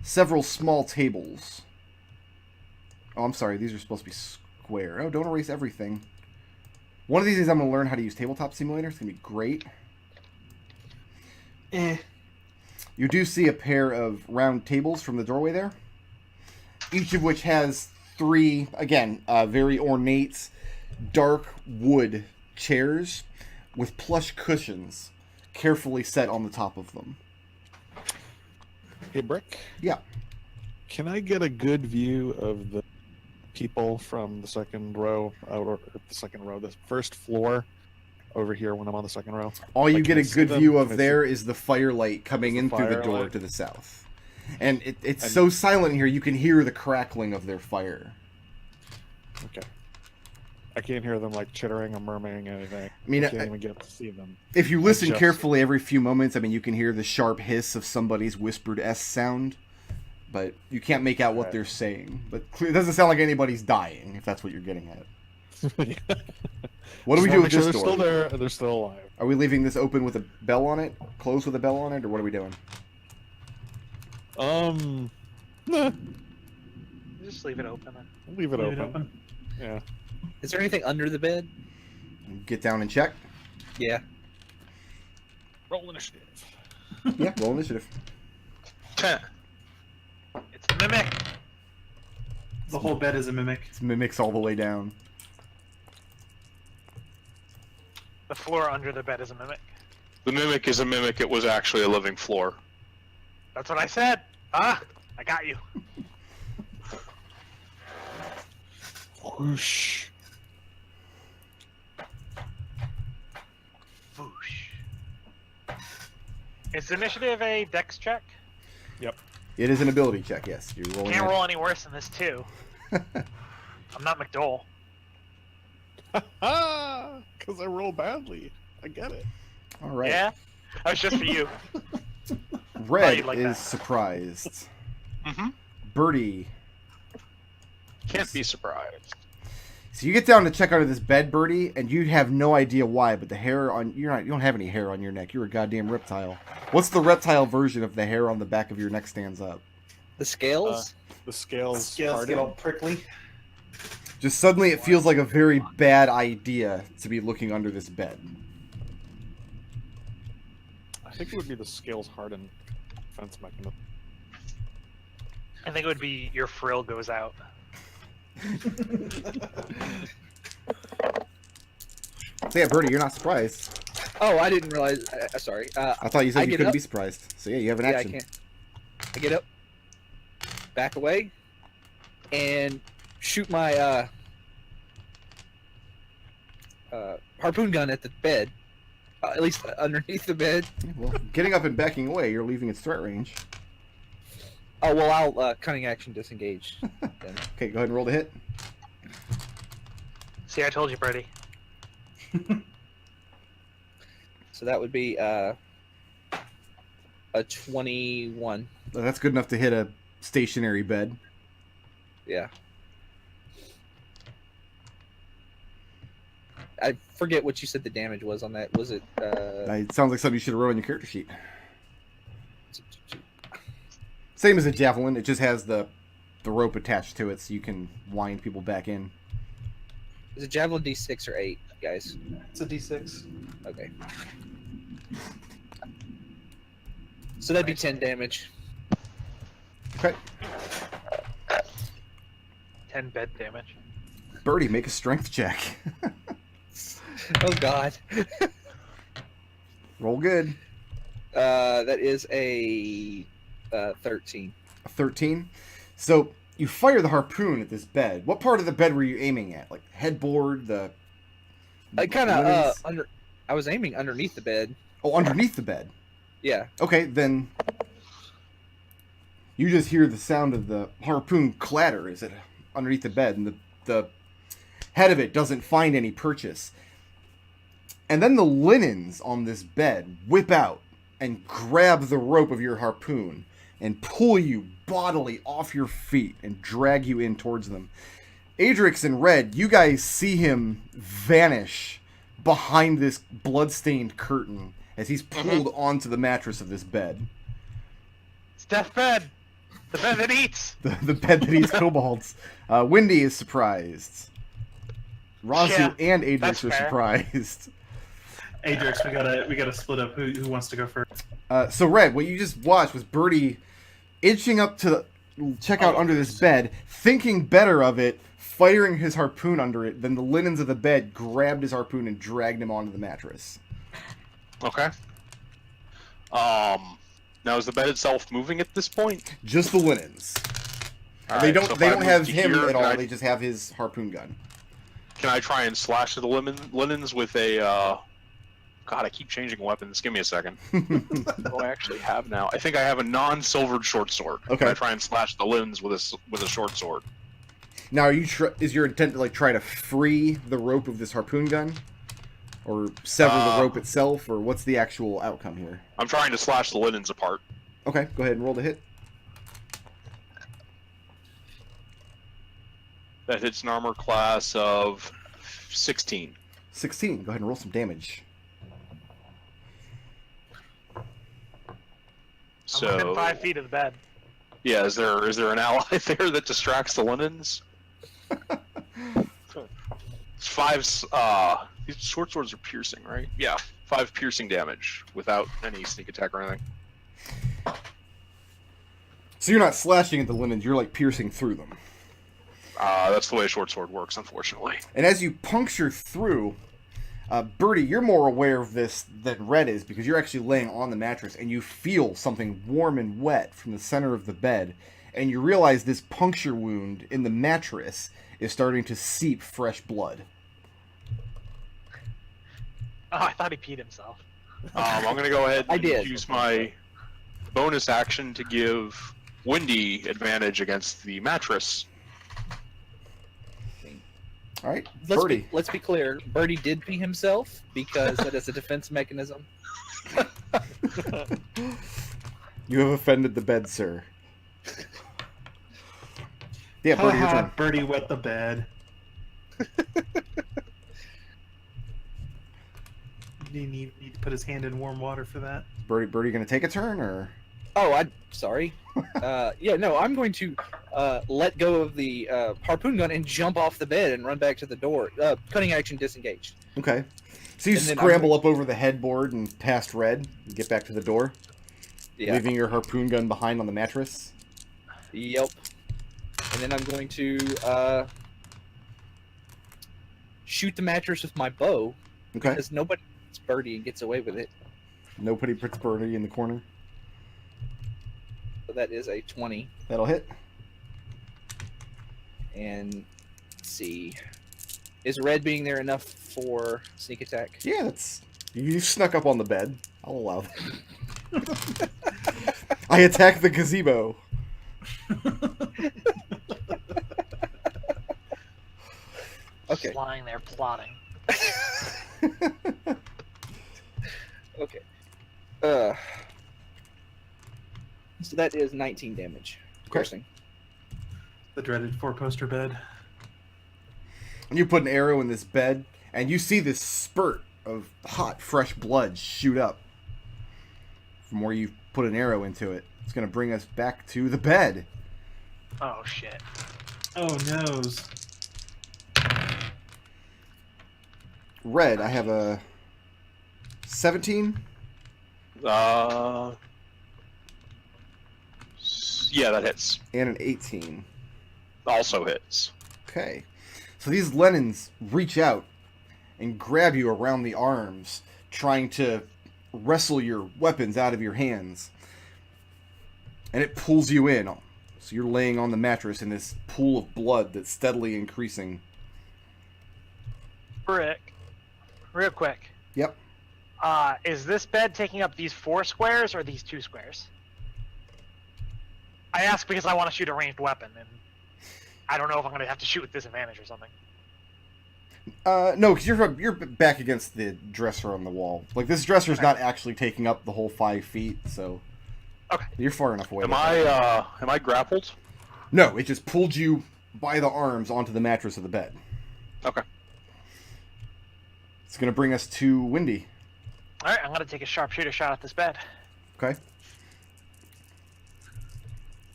several small tables. Oh, I'm sorry. These are supposed to be square. Oh, don't erase everything. One of these days I'm going to learn how to use Tabletop Simulator. It's going to be great. You do see a pair of round tables from the doorway there. Each of which has 3, again, very ornate, dark wood chairs with plush cushions carefully set on the top of them. Hey, Brick. Yeah. Can I get a good view of the people from the second row, the first floor over here when I'm on the second row? All you Like, get can a I see good them? view Can of I there see- is the firelight coming in through the door firelight? to the south. And it's so silent here, you can hear the crackling of their fire. Okay. I can't hear them like chittering or murmuring anything. I mean, I can't even get to see them. If you listen just- carefully every few moments, I mean, you can hear the sharp hiss of somebody's whispered S sound, but you can't make out what Right. they're saying. But it doesn't sound like anybody's dying, if that's what you're getting at. What do we do with this They're door? still there. They're still alive. Are we leaving this open with a bell on it, closed with a bell on it, or what are we doing? Nah, Just leave it open. Then. leave it Leave open. it open. Yeah. Is there anything under the bed? Get down and check. Yeah. Roll initiative. Yeah, roll initiative. It's a mimic. The whole bed is a mimic. It's mimics all the way down. The floor under the bed is a mimic. The mimic is a mimic. It was actually a living floor. That's what I said. Ah, I got you. Whoosh. Whoosh. Is initiative a dex check? It is an ability check, yes. You're rolling Can't that. roll any worse than this too. I'm not McDohl. Because I roll badly. I get it. All right. Yeah, that was just for you. Red you'd like is that. surprised. Mm-hmm. Birdie. Can't be surprised. So you get down to check under this bed, Birdie, and you have no idea why, but the hair on you don't have any hair on your neck. You're a goddamn reptile. What's the reptile version of the hair on the back of your neck stands up? The scales? The scales, Scales harden. get all prickly. Just suddenly it feels like a very bad idea to be looking under this bed. I think it would be the scales harden defense mechanism. I think it would be your frill goes out. So yeah, Birdie, you're not surprised. Oh, I didn't realize. Sorry. I thought you I said you get couldn't up. be surprised. So yeah, you have an Yeah, I action. can't. I get up, back away, and shoot my harpoon gun at the bed. At least underneath the bed. Well, getting up and backing away, you're leaving its threat range. Oh well, I'll cunning action disengage. Then. Okay, go ahead and roll the hit. See, I told you, Birdie. So that would be a 21. That's good enough to hit a stationary bed. Yeah. I forget what you said the damage was on that. Was it? It sounds like something you should have wrote on your character sheet. Same as a javelin, it just has the rope attached to it, so you can wind people back in. Is it javelin D6 or 8, guys? It's a D6. Okay. So that'd be 10 damage. Okay. 10 bed damage. Birdie, make a strength check. Oh god. Roll good. That is a 13. A 13. So you fire the harpoon at this bed. What part of the bed were you aiming at? Like headboard, the... I kind of I was aiming underneath the bed. Oh, underneath the bed. Yeah. Okay, then you just hear the sound of the harpoon clatter as it underneath the bed, and the head of it doesn't find any purchase. And then the linens on this bed whip out and grab the rope of your harpoon and pull you bodily off your feet and drag you in towards them. Adrex and Red, you guys see him vanish behind this bloodstained curtain as he's pulled onto the mattress of this bed. It's death bed! The bed that eats! The bed that eats kobolds. Windy is surprised. Raazu and Adrex are surprised. Adrex, we gotta split up. Who wants to go first? So Red, what you just watched was Birdie inching up to check out under this bed, thinking better of it, firing his harpoon under it. Then the linens of the bed grabbed his harpoon and dragged him onto the mattress. Okay. Now is the bed itself moving at this point? Just the linens. They don't have him at all. They just have his harpoon gun. Can I try and slash the linens with a? God, I keep changing weapons. Give me a second. What do I actually have now? I think I have a non-silvered short sword. Okay. Can I try and slash the linens with a short sword? Now, are you is your intent to try to free the rope of this harpoon gun, or sever the rope itself, or what's the actual outcome here? I'm trying to slash the linens apart. Okay, go ahead and roll the hit. That hits an armor class of 16. 16. Go ahead and roll some damage. So, I'm within 5 feet of the bed. Yeah, is there an ally there that distracts the linens? It's 5. These short swords are piercing, right? Yeah, 5 piercing damage without any sneak attack or anything. So you're not slashing at the linens; you're piercing through them. That's the way a short sword works, unfortunately. And as you puncture through, Birdie, you're more aware of this than Red is because you're actually laying on the mattress and you feel something warm and wet from the center of the bed, and you realize this puncture wound in the mattress is starting to seep fresh blood. Oh, I thought he peed himself. I'm going to go ahead and did. use my bonus action to give Windy advantage against the mattress. All right, Birdie. Let's be clear. Birdie did pee himself because that is a defense mechanism. You have offended the bed, sir. Yeah, Birdie, your turn. Birdie wet the bed. Do you need to put his hand in warm water for that? Birdie, gonna take a turn or? Oh, I'm sorry. Yeah, no, I'm going to let go of the harpoon gun and jump off the bed and run back to the door. Cutting action disengaged. Okay. So you scramble up over the headboard and past Red and get back to the door, leaving your harpoon gun behind on the mattress. Yep. And then I'm going to shoot the mattress with my bow. Okay. Because nobody puts Birdie and gets away with it. Nobody puts Birdie in the corner. So that is a 20. That'll hit. And let's see. Is Red being there enough for sneak attack? Yeah, that's... You snuck up on the bed. I'll allow that. I attacked the gazebo. Okay. Just lying there plotting. Okay. So that is 19 damage. Cursing. The dreaded 4-poster bed. And you put an arrow in this bed, and you see this spurt of hot, fresh blood shoot up from where you put an arrow into it. It's going to bring us back to the bed. Oh shit. Oh noes. Red, I have a 17. Yeah, that hits. And an 18. Also hits. Okay. So these Lenins reach out and grab you around the arms, trying to wrestle your weapons out of your hands. And it pulls you in. So you're laying on the mattress in this pool of blood that's steadily increasing. Rick, real quick. Yep. Is this bed taking up these 4 squares or these 2 squares? I ask because I want to shoot a ranged weapon, and I don't know if I'm going to have to shoot with disadvantage or something. No, because you're back against the dresser on the wall. Like, this dresser's not actually taking up the whole 5 feet, so... Okay. You're far enough away. Am I grappled? No, it just pulled you by the arms onto the mattress of the bed. Okay. It's going to bring us to Windy. Alright, I'm going to take a sharpshooter shot at this bed. Okay.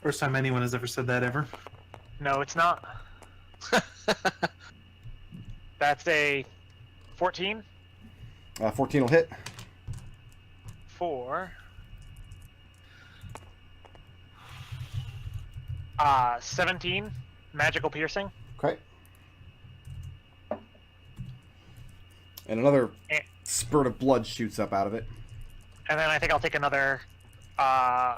First time anyone has ever said that ever. No, it's not. That's a 14. 14 will hit. 4. 17. Magical piercing. Okay. And another spurt of blood shoots up out of it. And then I think I'll take another... yeah,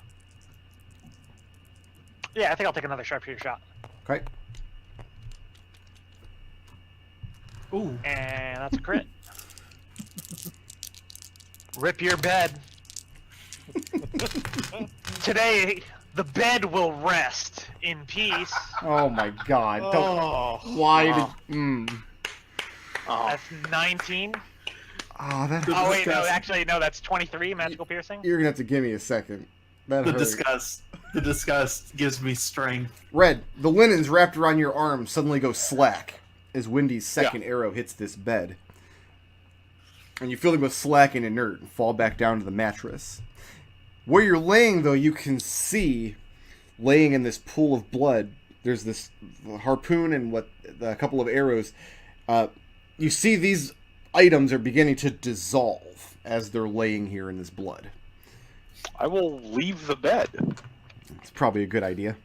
I think I'll take another sharpshooter shot. Okay. Ooh. And that's a crit. Rip your bed. Today, the bed will rest in peace. Oh my god. Don't... Why did... Oh. That's 19. Oh, that Oh, wait, no, actually, no, that's 23 magical piercing. You're gonna have to give me a second. That The hurt. disgust gives me strength. Red, the linens wrapped around your arm suddenly go slack as Windy's second arrow hits this bed. And you feel them go slack and inert and fall back down to the mattress. Where you're laying, though, you can see, laying in this pool of blood, there's this harpoon and a couple of arrows. You see these items are beginning to dissolve as they're laying here in this blood. I will leave the bed. It's probably a good idea.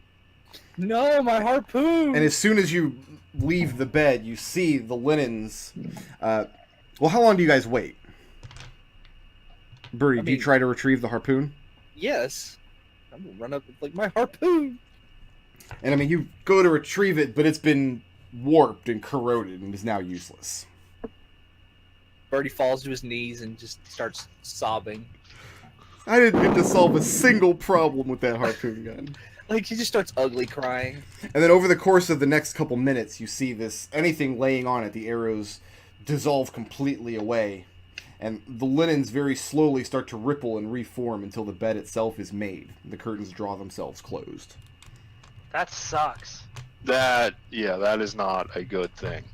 No, my harpoon! And as soon as you leave the bed, you see the linens. Well, how long do you guys wait? Birdie, do you try to retrieve the harpoon? Yes. I'm gonna run up with, like, my harpoon. And I mean, you go to retrieve it, but it's been warped and corroded and is now useless. Birdie falls to his knees and just starts sobbing. I didn't get to solve a single problem with that harpoon gun. Like, he just starts ugly crying. And then over the course of the next couple minutes, you see anything laying on it, the arrows dissolve completely away. And the linens very slowly start to ripple and reform until the bed itself is made. The curtains draw themselves closed. That sucks. That is not a good thing.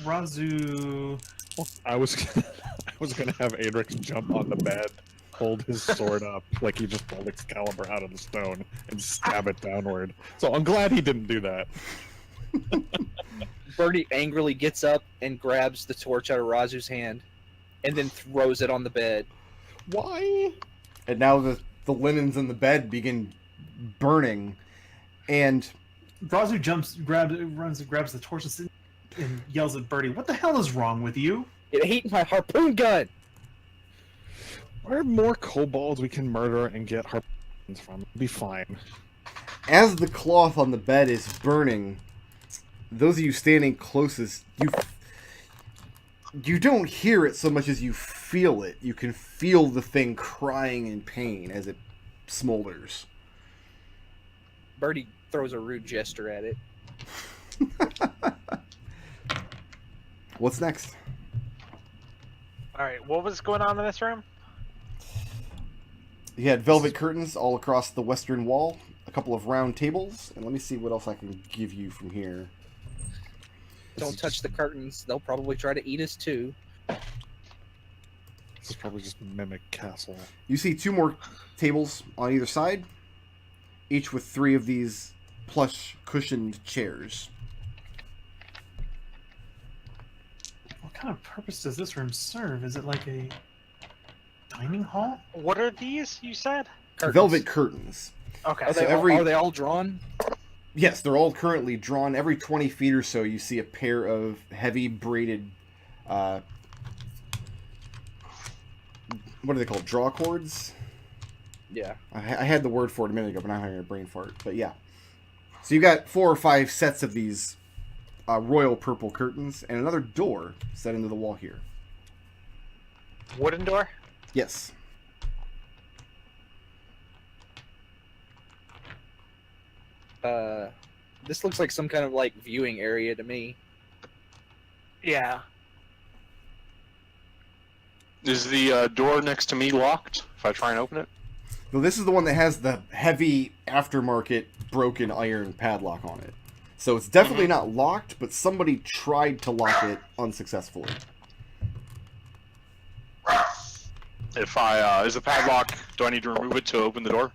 Raazu. I was gonna have Adrex jump on the bed, hold his sword up like he just pulled Excalibur out of the stone, and stab it downward. So I'm glad he didn't do that. Birdie angrily gets up and grabs the torch out of Raazu's hand, and then throws it on the bed. Why? And now the linens in the bed begin burning, and Raazu runs and grabs the torch and yells at Birdie, "What the hell is wrong with you?" It ate my harpoon gun! Where are more kobolds we can murder and get harpoons from? It'll be fine. as the cloth on the bed is burning, those of you standing closest, you don't hear it so much as you feel it. You can feel the thing crying in pain as it smolders. Birdie throws a rude gesture at it. What's next? Alright, what was going on in this room? You had velvet curtains all across the western wall, a couple of round tables, and let me see what else I can give you from here. Don't touch the curtains. They'll probably try to eat us too. This is probably just Mimic Castle. You see two more tables on either side, each with 3 of these plush cushioned chairs. What kind of purpose does this room serve? Is it like a dining hall? What are these, you said? Curtains. Velvet curtains. Okay. Are they all drawn? Yes, they're all currently drawn. Every 20 feet or so, you see a pair of heavy braided, what are they called? Draw cords? Yeah. I had the word for it a minute ago, but now I'm having a brain fart. But yeah. So you got 4 or 5 sets of these royal purple curtains, and another door set into the wall here. Wooden door? Yes. This looks like some kind of like viewing area to me. Yeah. Is the door next to me locked? If I try and open it? No, this is the one that has the heavy aftermarket broken iron padlock on it. So it's definitely not locked, but somebody tried to lock it unsuccessfully. If I, is the padlock, do I need to remove it to open the door?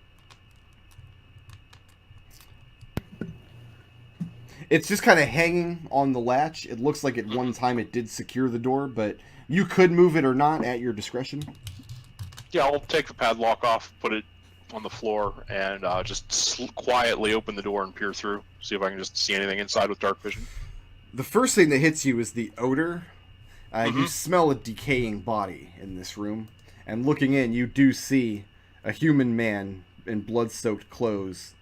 It's just kind of hanging on the latch. It looks like at one time it did secure the door, but you could move it or not at your discretion. Yeah, I'll take the padlock off, put it on the floor, and just quietly open the door and peer through. See if I can just see anything inside with dark vision. The first thing that hits you is the odor. You smell a decaying body in this room. And looking in, you do see a human man in blood-soaked clothes.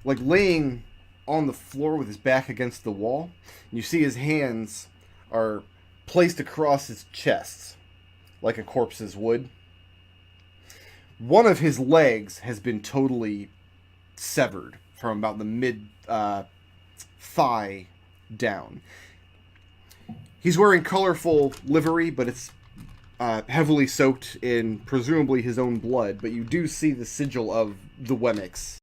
Like laying on the floor with his back against the wall. You see his hands are placed across his chest, like a corpse's would. One of his legs has been totally severed from about the mid-thigh down. He's wearing colorful livery, but it's heavily soaked in presumably his own blood, but you do see the sigil of the Wemmicks